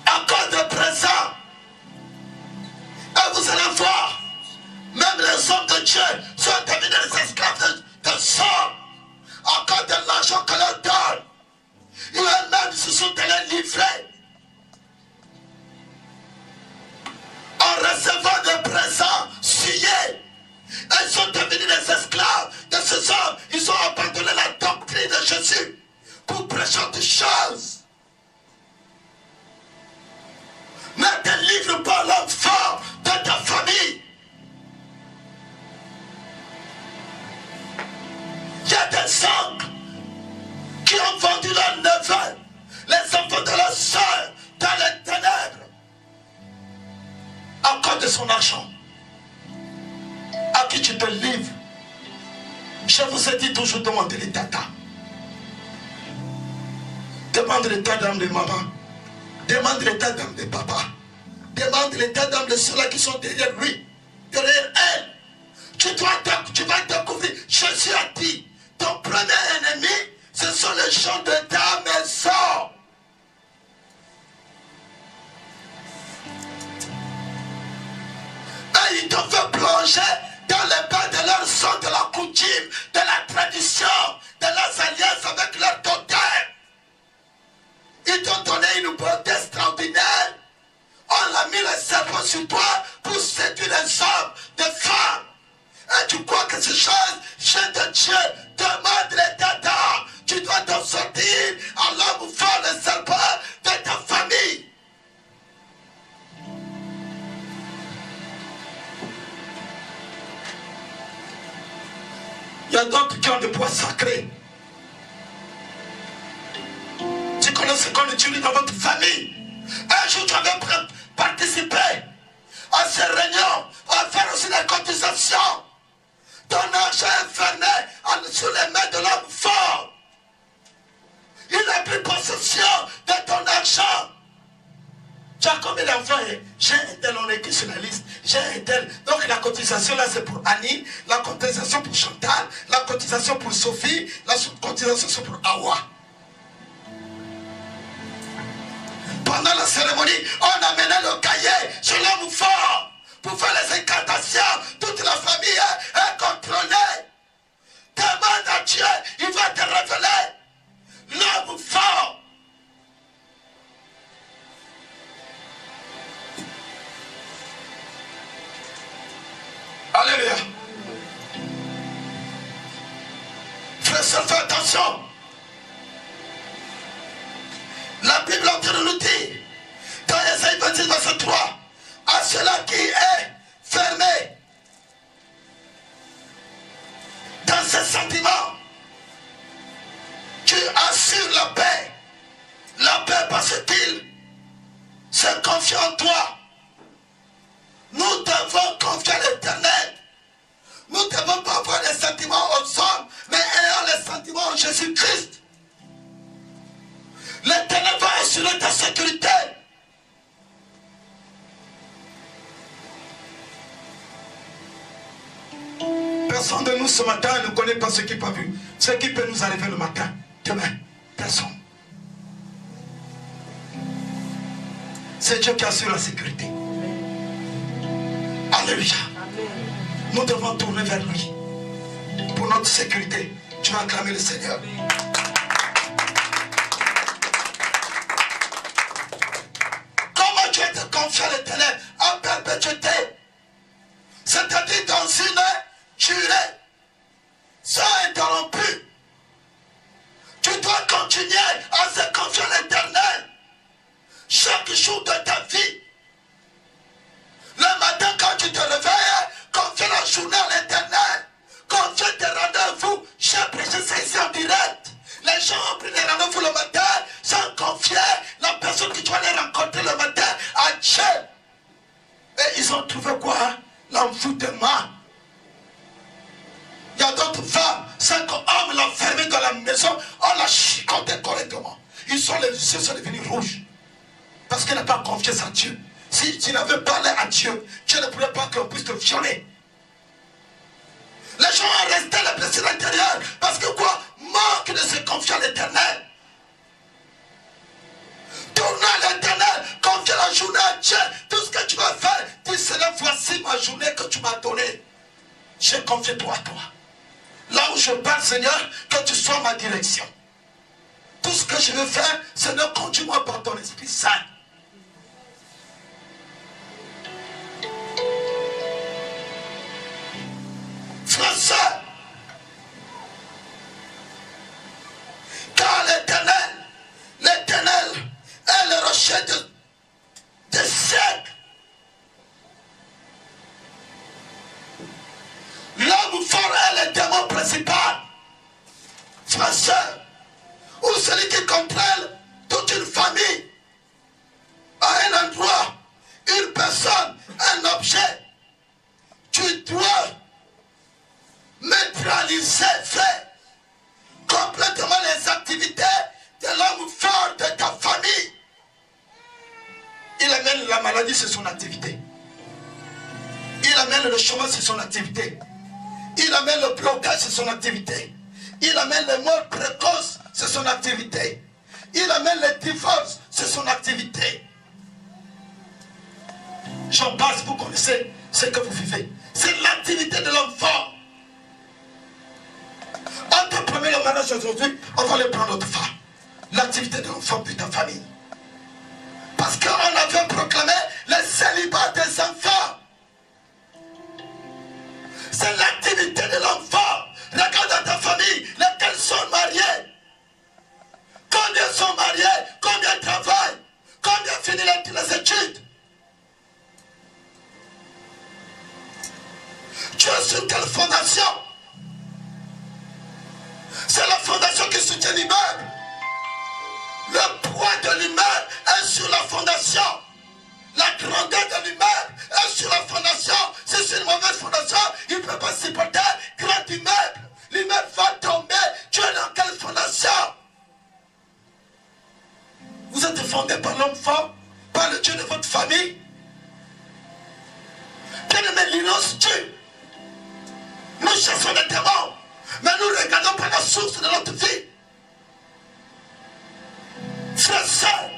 Speaker 1: À cause de présent. Et vous allez voir, même les hommes de Dieu sont devenus les esclaves de sang. À cause de l'argent que leur donne. Eux-mêmes se sont allés livrer. En recevant des présents sciés. Ils sont devenus les esclaves de ces hommes. Ils ont abandonné la doctrine de Jésus pour prêcher des choses. Ne te livre pas l'homme fort de ta famille. Il y a des oncles qui ont vendu leurs neveux, les enfants de leurs soeurs dans les ténèbres à cause de son argent. À qui tu te livres? Je vous ai dit toujours, demandez les tatas. Demande l'état d'âme de maman. Demande l'état d'âme de papa. Demande l'état d'âme de ceux-là qui sont derrière lui, derrière elle. Tu vas découvrir. Jésus a dit, ton premier ennemi, ce sont les gens de ta maison. Et ils te font plonger dans les bains de leur sang, de la coutume, de la tradition, de leurs alliances avec leur totem. Ils t'ont donné une beauté extraordinaire. On a mis le serpent sur toi pour séduire les hommes, des femmes. Et tu crois que ces choses, viennent de Dieu, demande les tatas. Tu dois t'en sortir à l'homme fort, le serpent de ta famille. Il y a d'autres qui ont des bois sacrés. qu'on utilise dans votre famille. Un jour, tu avais participé à ces réunions, à faire aussi des cotisations. Ton argent est fermé sous les mains de l'homme fort. Il n'a plus possession de ton argent. Tu as combien d'enfants? J'ai un tel, on est écrit sur la liste. J'ai un tel. Donc la cotisation là c'est pour Annie, la cotisation pour Chantal, la cotisation pour Sophie, la cotisation c'est pour Awa. Pendant la cérémonie, on amenait le cahier sur l'homme fort pour faire les incantations. Toute la famille est contrôlée. Demande à Dieu, il va te révéler l'homme fort. Alléluia. Frère, fais attention. La Bible en train de nous dire, dans Ésaïe 26, verset 3, à cela qui est fermé dans ses sentiments, tu assures la paix. La paix parce qu'il se confie en toi. Nous devons confier à l'Éternel. Nous ne devons pas avoir les sentiments aux hommes, mais ayant les sentiments en Jésus-Christ. L'Éternel va assurer ta sécurité. Personne de nous ce matin ne connaît pas ce qui peut vu. Ce qui peut nous arriver le matin, demain. Personne. C'est Dieu qui assure la sécurité. Alléluia. Nous devons tourner vers lui. Pour notre sécurité, tu vas acclamer le Seigneur. Comment tu es confié à l'Éternel en perpétuité? C'est-à-dire dans une durée sans interrompu. Tu dois continuer à se confier à l'Éternel chaque jour de ta vie. Le matin quand tu te réveilles, confie la journée à l'Éternel. Confie tes rendez-vous. J'ai prêché ça ici en direct. Les gens ont pris les rendez-vous le matin sans confier la personne que tu vas aller rencontrer le matin à Dieu. Et ils ont trouvé quoi? L'envoûtement. Il y a d'autres femmes, 5 hommes l'ont fermé dans la maison, on l'a chicoté correctement. Les yeux sont devenus rouges. Parce qu'elle n'a pas confiance en Dieu. Si tu n'avais parlé à Dieu, Dieu ne pourrait pas qu'on puisse te violer. Les gens ont resté les blessés à l'intérieur. Parce que quoi? Manque de se confier à l'Éternel. Tourne à l'Éternel, confie la journée à Dieu. Tout ce que tu vas faire, dis Seigneur, voici ma journée que tu m'as donnée. J'ai confié toi à toi. Là où je parle, Seigneur, que tu sois ma direction. Tout ce que je veux faire, Seigneur, conduis-moi par ton Esprit Saint. Frère, car l'Éternel est le rocher de siècles. L'homme fort est le démon principal. Frère, ou celui qui contrôle toute une famille, à un endroit, une personne, un objet. Tu dois neutraliser, faire complètement les activités de l'homme fort de ta famille. Il amène la maladie, c'est son activité. Il amène le chômage, c'est son activité. Il amène le blocage, c'est son activité. Il amène les morts précoces, c'est son activité. Il amène les divorces, c'est son activité. J'en passe, vous connaissez ce que vous vivez. C'est l'activité de l'homme fort. On te promet le mariage aujourd'hui, on va aller prendre notre femme. L'activité de l'enfant de ta famille. Parce qu'on avait proclamé le célibat des enfants. C'est l'activité de l'enfant. Regarde dans ta famille, lesquels sont mariés. Combien sont mariés, combien travaillent, combien finissent les études. Tu es sur quelle fondation? C'est la fondation qui soutient l'immeuble. Le poids de l'immeuble est sur la fondation. La grandeur de l'immeuble est sur la fondation. Si c'est une mauvaise fondation, il ne peut pas supporter grand immeuble. L'immeuble va tomber. Tu es dans quelle fondation? Vous êtes fondé par l'homme fort, par le Dieu de votre famille. Bien-aimé, l'ignorance tue. Nous chassons les démons, mais nous regardons par la source de notre vie. Frères et sœurs,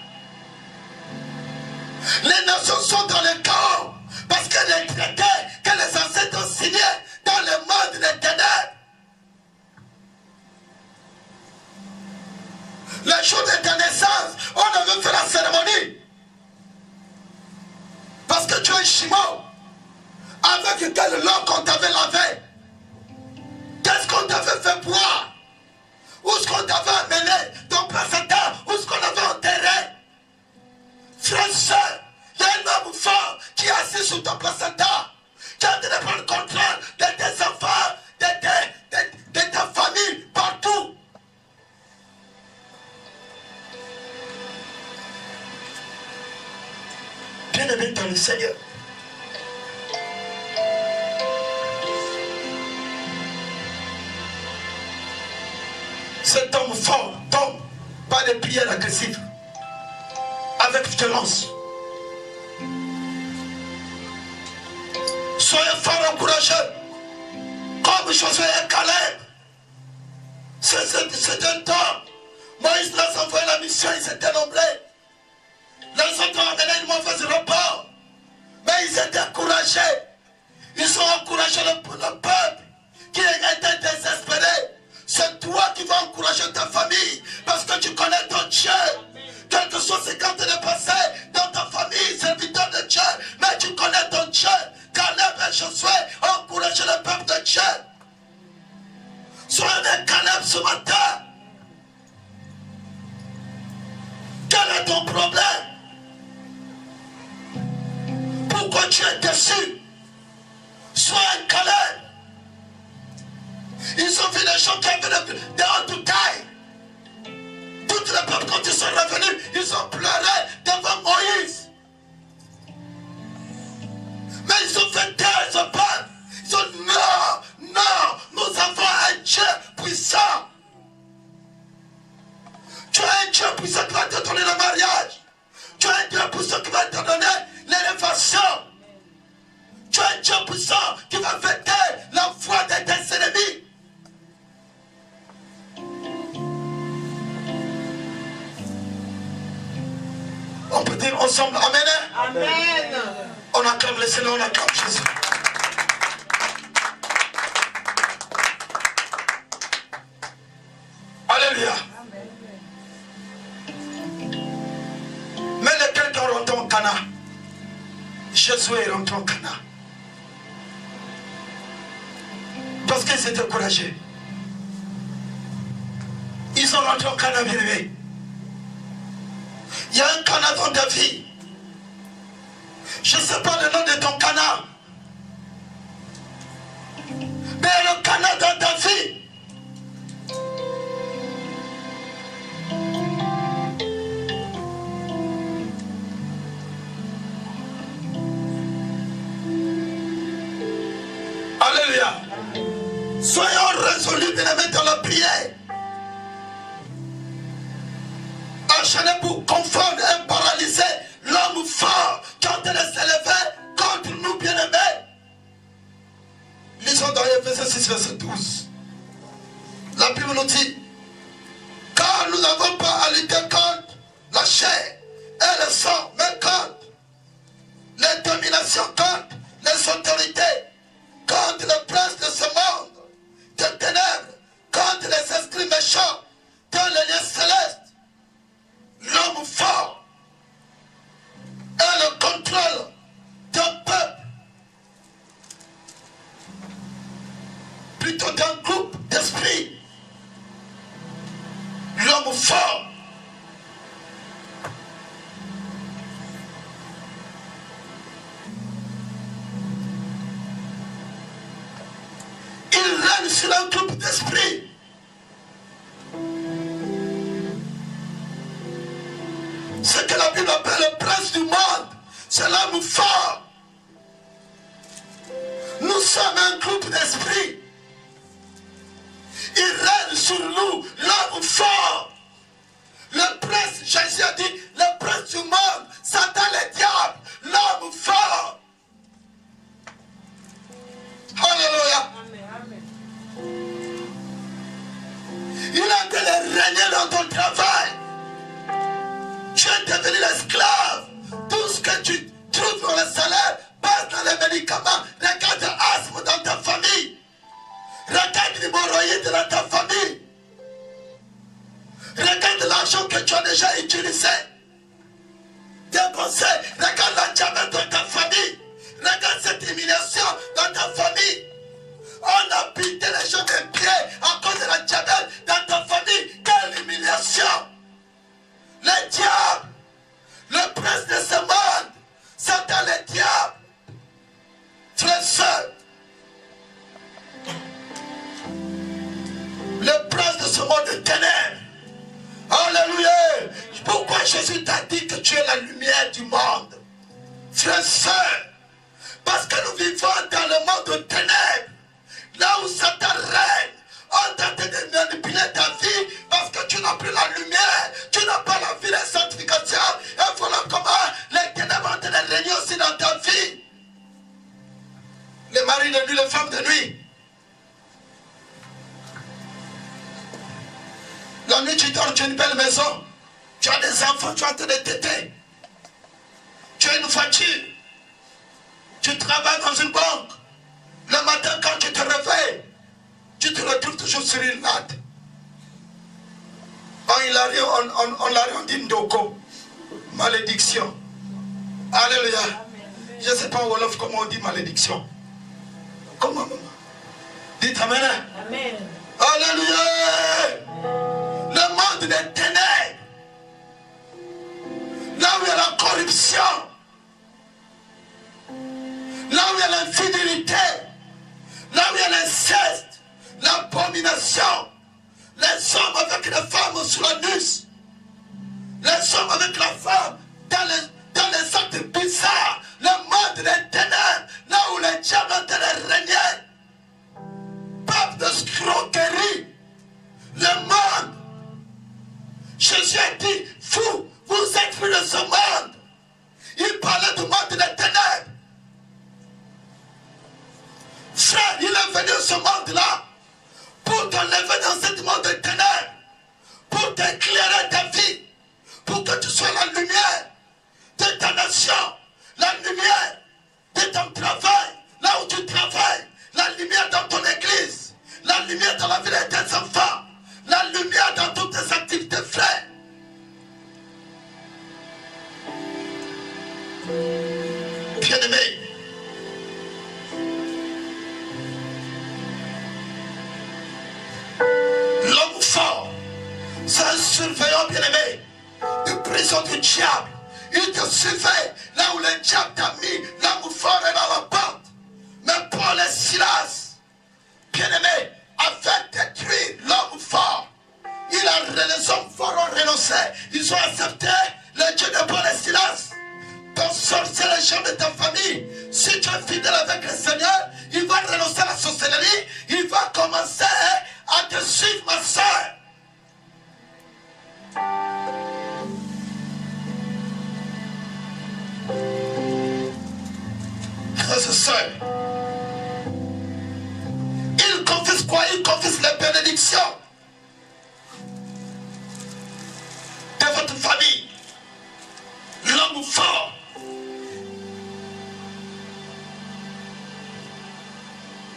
Speaker 1: les nations sont dans le chaos parce que les traités que les ancêtres ont signés dans le monde des ténèbres. Le jour de ta naissance, on ne veut faire la cérémonie parce que tu es chimo avec quel log qu'on t'avait lavé. Qu'est-ce qu'on t'avait fait boire? Où est-ce qu'on t'avait amené ton placenta? Où est-ce qu'on avait enterré? Frère et soeur, il y a un homme fort qui est assis sur ton placenta, qui a de prendre le contrôle de tes enfants, de ta famille, partout. Bien-aimé dans le Seigneur, cet homme fort tombe par des prières agressives, avec violence. Soyez fort et courageux, comme Josué et Caleb. C'est un temps. Moïse leur a envoyé la mission, ils étaient nombreux. Les autres ont amené une mauvaise rapport, mais ils étaient courageux. Ils ont encouragé le peuple qui était désespéré. C'est toi qui vas encourager ta famille parce que tu connais ton Dieu. Quelque chose c'est quand tu es passé dans ta famille, serviteur de Dieu, mais tu connais ton Dieu. Caleb et Josué ont encouragé le peuple de Dieu. Soyez des Caleb ce matin. Quel est ton problème? Pourquoi tu es déçu? Sois un Caleb. Ils ont vu les gens qui avaient des hautes tailles. Tout le peuple, quand ils sont revenus, ils ont pleuré devant Moïse. Mais ils ont fait taire ce peuple. Ils ont dit non, non, nous avons un Dieu puissant. Tu as un Dieu puissant qui va te donner le mariage. Tu as un Dieu puissant qui va te donner l'élévation. Tu as un Dieu puissant qui va fêter la foi de tes ennemis. On peut dire ensemble Amen.
Speaker 2: Amen.
Speaker 1: On acclame le Seigneur, on acclame Jésus. Alléluia. Mais lesquels qui ont rentré au Cana? Jésus est rentré au Cana. Parce qu'ils étaient courageux. Ils sont rentrés au Cana, bien aimé. Il y a un Cana dans ta vie. Je ne sais pas le nom de ton Cana. Mais le Cana dans ta vie. Alléluia. Soyons résolus, bien-aimés, dans la prière. Enchaîné pour confondre un paralysé, l'homme fort, quand il s'élevait contre nous, bien-aimés. Lisons dans Ephésiens 6, verset 12. La Bible nous dit, car nous n'avons pas à lutter contre la chair et le sang, mais contre les dominations, contre les autorités, contre le prince de ce monde, de ténèbres, contre les esprits méchants, dans les lieux célestes. L'homme fort et le contrôle d'un peuple, plutôt d'un groupe d'esprits. L'homme fort il règne sur un groupe d'esprits. prince du monde, c'est l'homme fort. Nous sommes un groupe d'esprit. Il règne sur nous, l'homme fort. Le prince, Jésus a dit, le prince du monde, Satan le diable, l'homme fort. Alléluia. Il a de régner dans ton travail. Tu es devenu l'esclave. Tout ce que tu trouves dans le salaire passe dans les médicaments. Regarde l'asthme dans ta famille. Regarde l'hémorroïde dans ta famille. Regarde l'argent que tu as déjà utilisé. Dépensé. Regarde la diabète dans ta famille. Regarde cette humiliation dans ta famille. On a pité les gens des pieds à cause de la diabète dans ta famille. Quelle humiliation! Le diable, le prince de ce monde, Satan le diable. Frère, sœur, le prince de ce monde de ténèbres. Alléluia. Pourquoi Jésus t'a dit que tu es la lumière du monde? Frère, sœur, parce que nous vivons dans le monde de ténèbres. Là où Satan règne, on t'a de manipuler ta vie parce que tu n'as plus la lumière, tu n'as pas la vie de sanctification. Et voilà comment les ténèbres ont de régner aussi dans ta vie. Les maris de nuit, les femmes de nuit. La nuit, tu dors, tu as une belle maison, tu as des enfants, tu as en train de téter. Tu as une voiture, tu travailles dans une banque. Le matin, quand tu te réveilles, tu te retrouves toujours sur une latte. On l'a dit Ndoko. Malédiction. Alléluia. Je ne sais pas Wolof comment on dit malédiction. Comment, maman? Dites Amen. Amen. Alléluia. Le monde des ténèbres. Là où il y a la corruption. Là où il y a l'infidélité. Là où il y a l'inceste, l'abomination, les hommes avec les femmes sous la nuque, les hommes avec la femme dans les actes bizarres, le monde des ténèbres, là où les diables ont régné, peuple de scroquerie, le monde. Jésus a dit, vous êtes plus de ce monde. Il parlait du monde des ténèbres. Frère, il est venu ce monde-là pour t'enlever dans ce monde de ténèbres, pour t'éclairer ta vie, pour que tu sois la lumière de ta nation, la lumière de ton travail, là où tu travailles, la lumière dans ton église, la lumière dans la vie de tes enfants, la lumière dans toutes tes activités, frère. Bien-aimé, l'homme fort, c'est un surveillant bien-aimé de prison du diable. Il te surveille là où le diable t'a mis. L'homme fort est dans la porte. Mais Paul et Silas, bien-aimé, avaient détruit l'homme fort. Les hommes forts ont renoncé. Ils ont accepté le Dieu de Paul et Silas. Ton sorcier, les gens de ta famille, si tu es fidèle avec le Seigneur, il va renoncer à la sorcellerie. Il va commencer à te suivre, ma soeur. Frères et sœurs, il confesse quoi? Il confesse les bénédictions de votre famille. L'homme fort.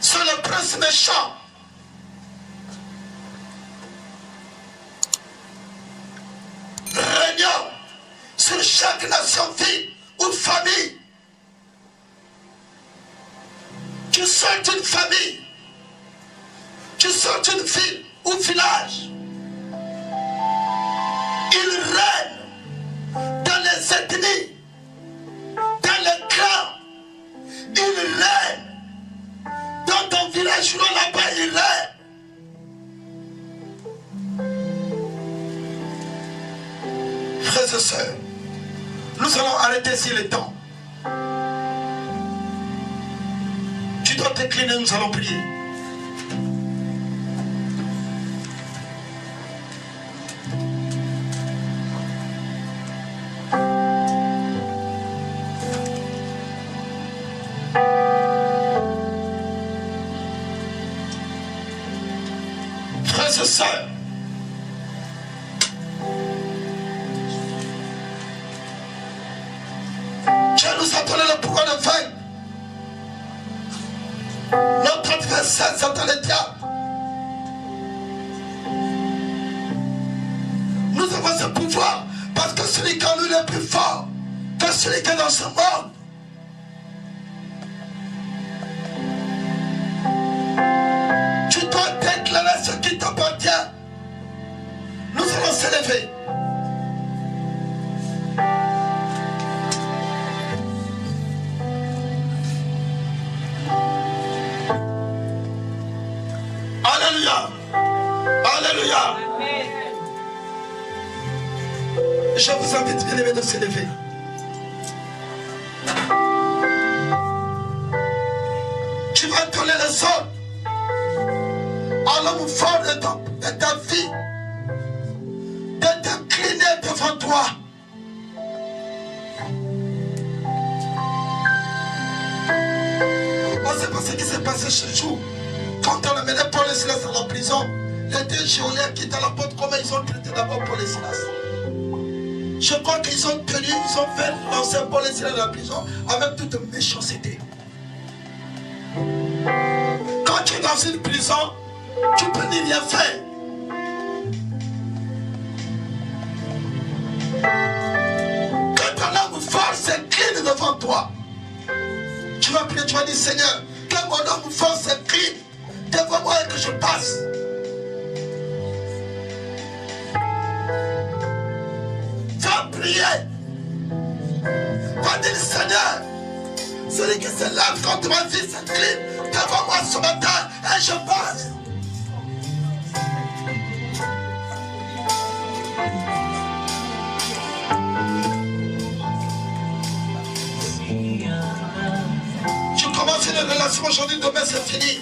Speaker 1: C'est le prince méchant. Régnant sur chaque nation, vie ou famille. Tu sors d'une famille, tu sors d'une ville ou village. Il règne dans les ethnies, dans les clans. Il règne dans ton village, là-bas, il règne. Frères et sœurs, Nous allons arrêter ici le temps. Tu dois t'incliner, nous allons prier. Frères et sœurs, Dieu nous a donné le pouvoir de vaincre notre adversaire, Satan le diable. Nous avons ce pouvoir parce que celui qui en nous est plus fort que celui qui est dans ce monde. Tu dois déclarer ce qui t'appartient. Nous allons s'élever. Alléluia. Alléluia. Je vous invite, bien aimés, de s'élever. Tu vas donner les ordres à l'homme fort de ta vie de t'incliner devant toi. On sait pas ce qui s'est passé ce jour. Quand on a mené Paul et Silas à la prison, les deux geôliers qui étaient à la porte, comment ils ont traité d'abord Paul et Silas? Je crois qu'ils ont tenu, ils ont fait lancer Paul et Silas à la prison avec toute méchanceté. Quand tu es dans une prison, tu peux ni rien faire. Quand ton homme fort s'incline devant toi, tu vas prier, tu vas dire Seigneur, que mon homme fort s'incline devant moi et que je passe. Va prier. Va dire Seigneur, celui qui se lève contre ma vie s'incline devant moi ce matin et je passe. Tu commences une relation aujourd'hui, demain c'est fini.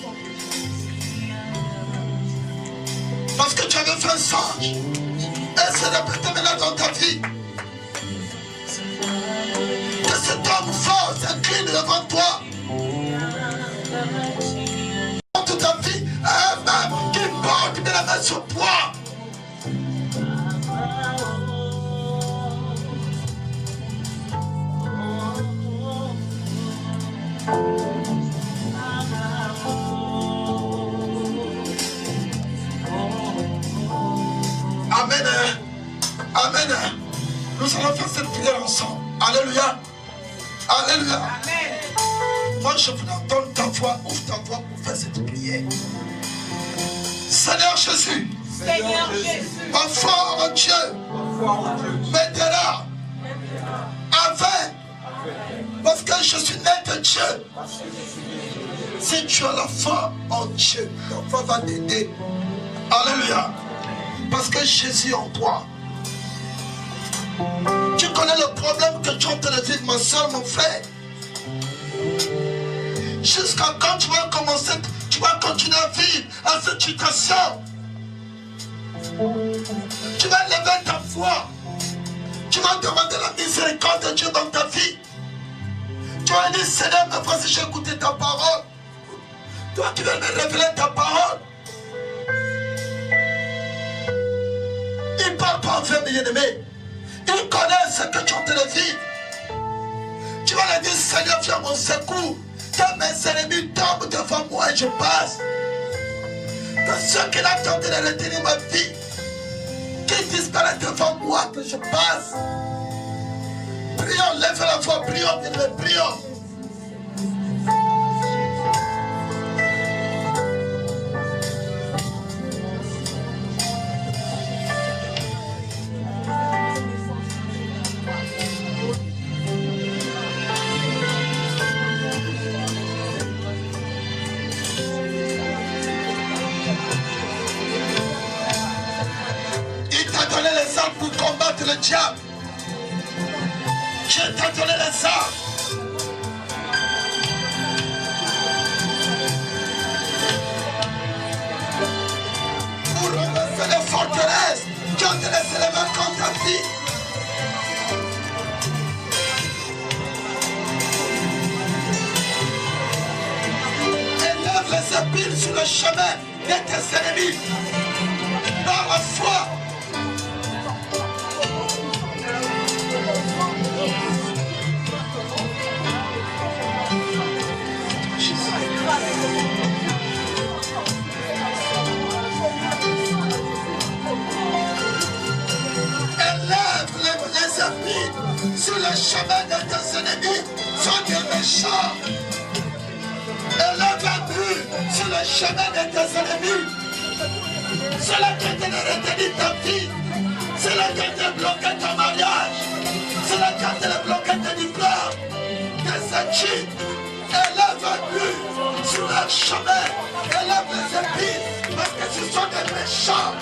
Speaker 1: Parce que tu avais fait un songe. Et c'est répété maintenant dans ta vie. Que cet homme fort s'incline devant toi. Dans toute ta vie, un homme qui porte de la main sur toi. Amen. Amen. Nous allons faire cette prière ensemble. Alléluia. Alléluia. Amen. Moi, je vous donne ta voix. Ouvre ta voix pour faire cette prière. Seigneur Jésus.
Speaker 2: Seigneur Jésus.
Speaker 1: Ma foi en Dieu. M'aidera. Avec. Parce que je suis né de Dieu. Si tu as la foi en Dieu, la foi va t'aider. Alléluia. Parce que Jésus est en toi. Tu connais le problème que tu es en train de vivre, ma soeur, mon frère. Jusqu'à quand tu vas commencer, tu vas continuer à vivre à cette situation. Tu vas lever ta foi. Tu vas demander la miséricorde de Dieu dans ta vie. Tu vas dire, Seigneur, mais voici, j'ai écouté ta parole. Toi, tu vas me révéler ta parole. Il ne parle pas en fait, bien-aimé. Il connaît ce que tu es en train de vivre. Tu vas lui dire, Seigneur, viens mon secours. Que mes ennemis tombent devant moi et je passe. Que ceux qui ont tenté de retenir ma vie, qui disparaissent devant moi, que je passe. Prions, lève la voix, prions, bien-aimé, prions. Il t'a donné les armes pour combattre le diable. Dieu t'a donné les armes. Pour renverser les forteresses qui ont laissé les mains contre ta vie. Élève les épines sur le chemin de tes ennemis. Par la foi. Sur le chemin de tes ennemis, sont des méchants. Élève la vue sur le chemin de tes ennemis. C'est là que tu as retenu ta vie. C'est là que tu as bloqué ton mariage. C'est là que tu as bloqué tes diplômes, tes études. Élève la vue sur le chemin. Élève les épines parce que ce sont des méchants.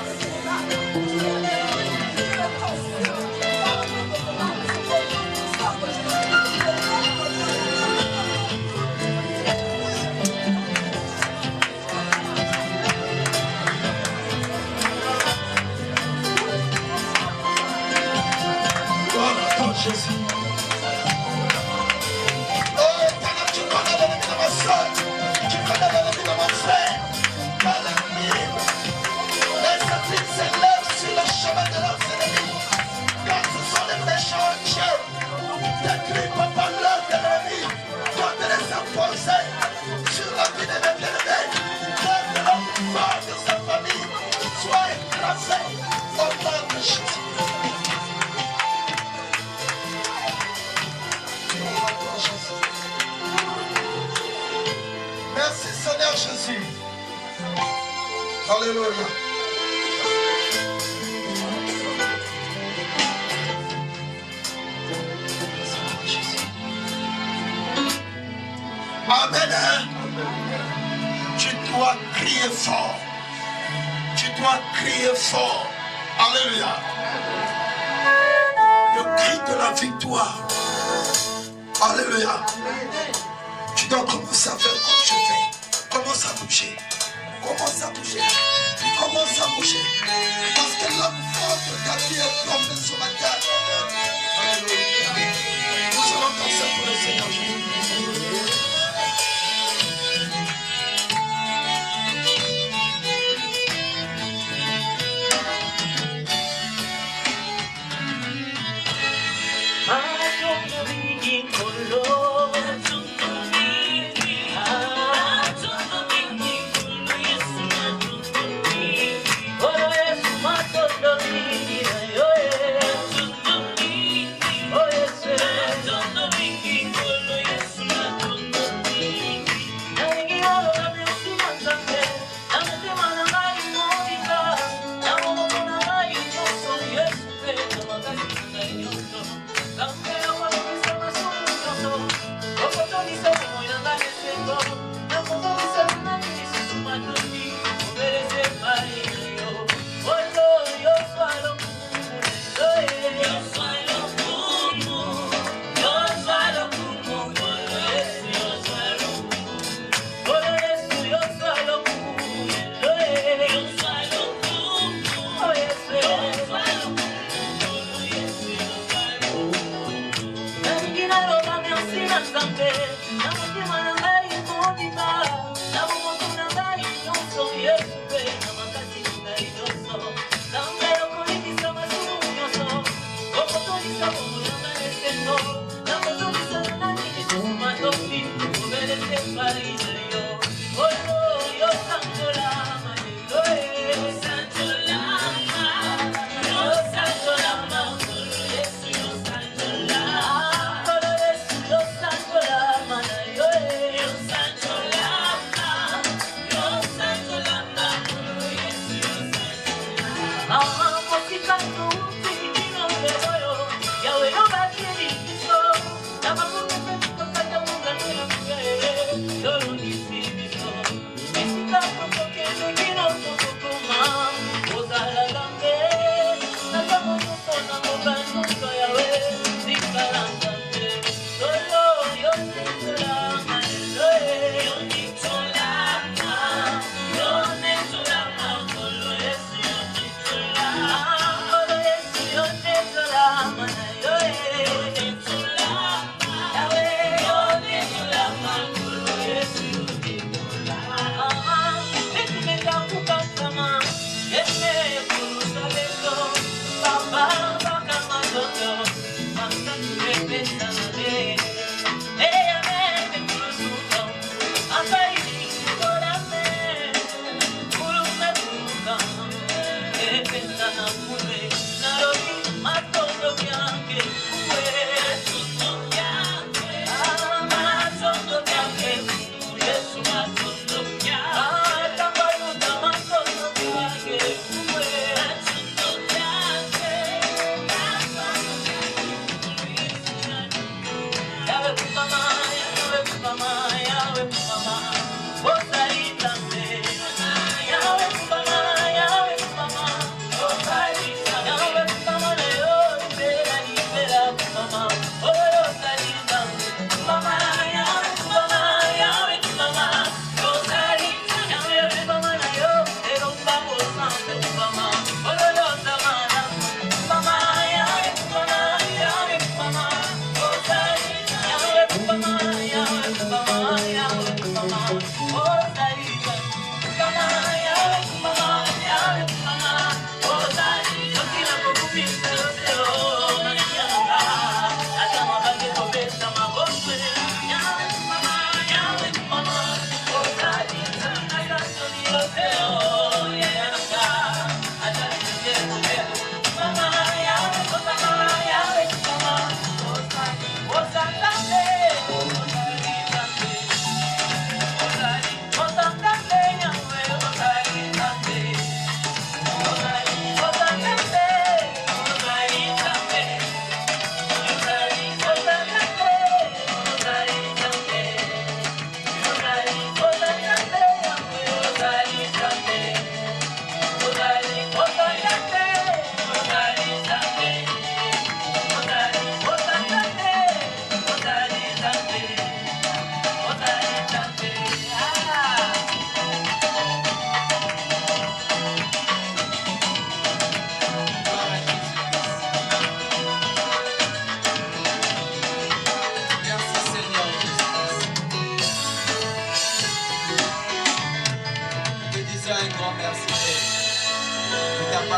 Speaker 2: Jésus.
Speaker 1: Oh, tu connais l'ennemi de ma soeur, tu connais l'ennemi de mon frère. Dans l'ennemi, les épines s'élèvent sur le chemin de leurs ennemis. Quand ce sont les méchants Dieu, détruis par l'œuvre de l'ennemi, doit te les imposer sur la vie de mes bien-aimés. L'œuvre de notre femme, de sa famille, soit écrasée au nom de Jésus. Merci Seigneur Jésus. Alléluia. Amen. Tu dois crier fort. Tu dois crier fort. Alléluia. Le cri de la victoire. Alléluia. Tu dois commencer à faire comme je fais. Commence à bouger. Commence à bouger. Commence à bouger. Parce que l'homme fort de ta vie est tombé sur ma tête. Alléluia. Nous allons danser pour le Seigneur Jésus.
Speaker 3: Yo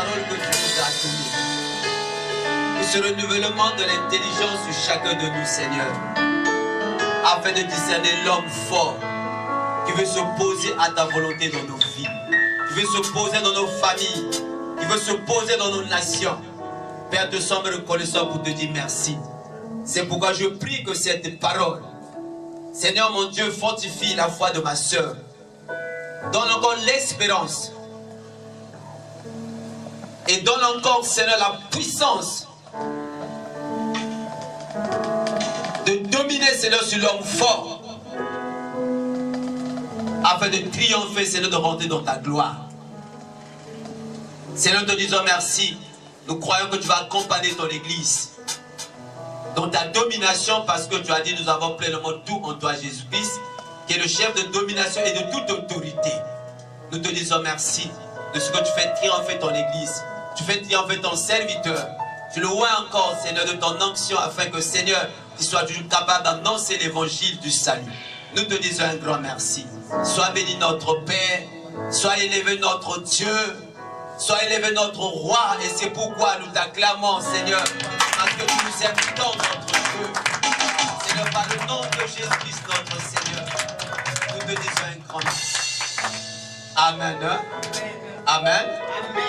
Speaker 2: parole que tu nous as donnée. Et ce renouvellement de l'intelligence sur chacun de nous, Seigneur, afin de discerner l'homme fort qui veut se poser à ta volonté dans nos vies, qui veut se poser dans nos familles, qui veut se poser dans nos nations. Père, te sommes reconnaissants pour te dire merci. C'est pourquoi je prie que cette parole, Seigneur mon Dieu, fortifie la foi de ma soeur. Donne encore l'espérance. Et donne encore, Seigneur, la puissance de dominer, Seigneur, sur l'homme fort. Afin de triompher, Seigneur, de rentrer dans ta gloire. Seigneur, te disons merci. Nous croyons que tu vas accompagner ton église dans ta domination, parce que tu as dit nous avons pleinement tout en toi, Jésus-Christ, qui est le chef de domination et de toute autorité. Nous te disons merci de ce que tu fais triompher ton église. Tu fais triompher ton serviteur. Tu le vois encore, Seigneur, de ton onction, afin que, Seigneur, tu sois toujours capable d'annoncer l'évangile du salut. Nous te disons un grand merci. Sois béni notre Père, sois élevé notre Dieu, sois élevé notre Roi, et c'est pourquoi nous t'acclamons, Seigneur, parce que tu nous aimes tant, notre Dieu. Seigneur, par le nom de Jésus-Christ, notre Seigneur, nous te disons un grand merci. Amen. Amen.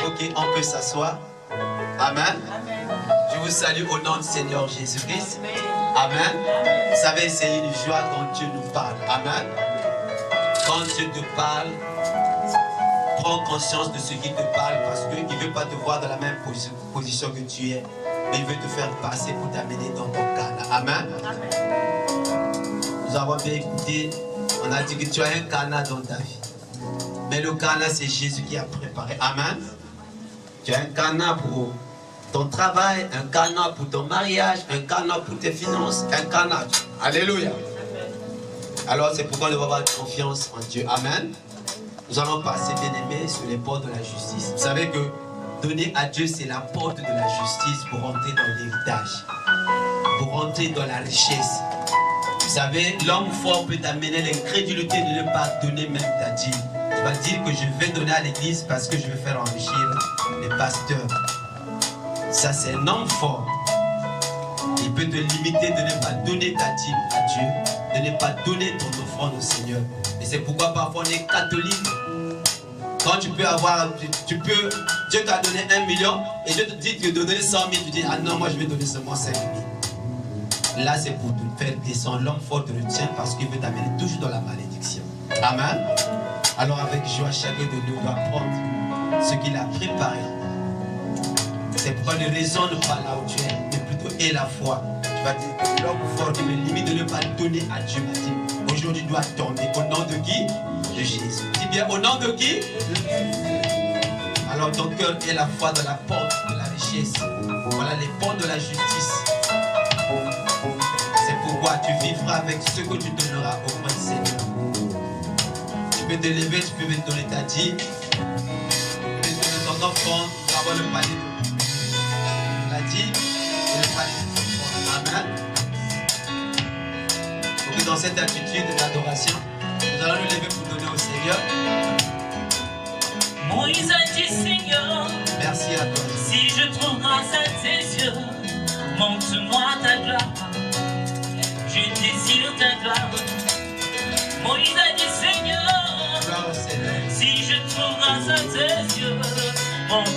Speaker 2: Ok, on peut s'asseoir. Amen. Je vous salue au nom du Seigneur Jésus-Christ. Amen. Vous savez, c'est une joie quand Dieu nous parle. Amen. Quand Dieu te parle, prends conscience de ce qu'il te parle, parce qu'il ne veut pas te voir dans la même position que tu es, mais il veut te faire passer pour t'amener dans ton Cana. Amen. Nous avons bien écouté, on a dit que tu as un Cana dans ta vie. Mais le Cana, c'est Jésus qui a préparé. Amen. Tu as un Cana pour ton travail, un Cana pour ton mariage, un Cana pour tes finances, un Cana. Alléluia. Alors c'est pourquoi nous devons avoir confiance en Dieu. Amen. Nous allons passer, bien aimés, sur les portes de la justice. Vous savez que donner à Dieu, c'est la porte de la justice pour rentrer dans l'héritage, pour rentrer dans la richesse. Vous savez, l'homme fort peut t'amener l'incrédulité de ne pas donner même ta dîme. Tu vas dire que je vais donner à l'église parce que je vais faire enrichir les pasteurs. Ça, c'est un homme fort. Il peut te limiter de ne pas donner ta dîme à Dieu, de ne pas donner ton offrande au Seigneur. Et c'est pourquoi parfois on est catholique. Quand tu peux avoir, Dieu t'a donné 1 million et Dieu te dit de donner 100 000, tu dis, ah non, moi je vais donner seulement 5 000. Là, c'est pour te faire descendre. L'homme fort te retient parce qu'il veut t'amener toujours dans la malédiction. Amen. Alors avec joie, chacun de nous doit prendre ce qu'il a préparé. C'est pourquoi ne raisonne pas là où tu es, mais plutôt aie la foi. Tu vas dire que l'homme fort qui me limite de ne pas donner à Dieu m'a dit, aujourd'hui doit tomber. Au nom de qui? De Jésus. Dis bien, au nom de qui? Alors ton cœur est la foi dans la porte de la richesse. Voilà les portes de la justice. C'est pourquoi tu vivras avec ce que tu donneras au point Seigneur. Tu peux te lever, tu peux me donner ta dîme. Tu peux donner ton offrande pour avoir le palier de la dîme et le palier de ton offrande. Amen. Donc dans cette attitude d'adoration, nous allons nous lever pour donner au Seigneur.
Speaker 3: Moïse a dit, Seigneur,
Speaker 2: merci à toi.
Speaker 3: Si je trouve grâce à tes yeux, montre-moi ta gloire. Je désire ta gloire. Moïse a dit, Seigneur,
Speaker 2: Gloire au Seigneur.
Speaker 3: si je trouve grâce à tes yeux, montre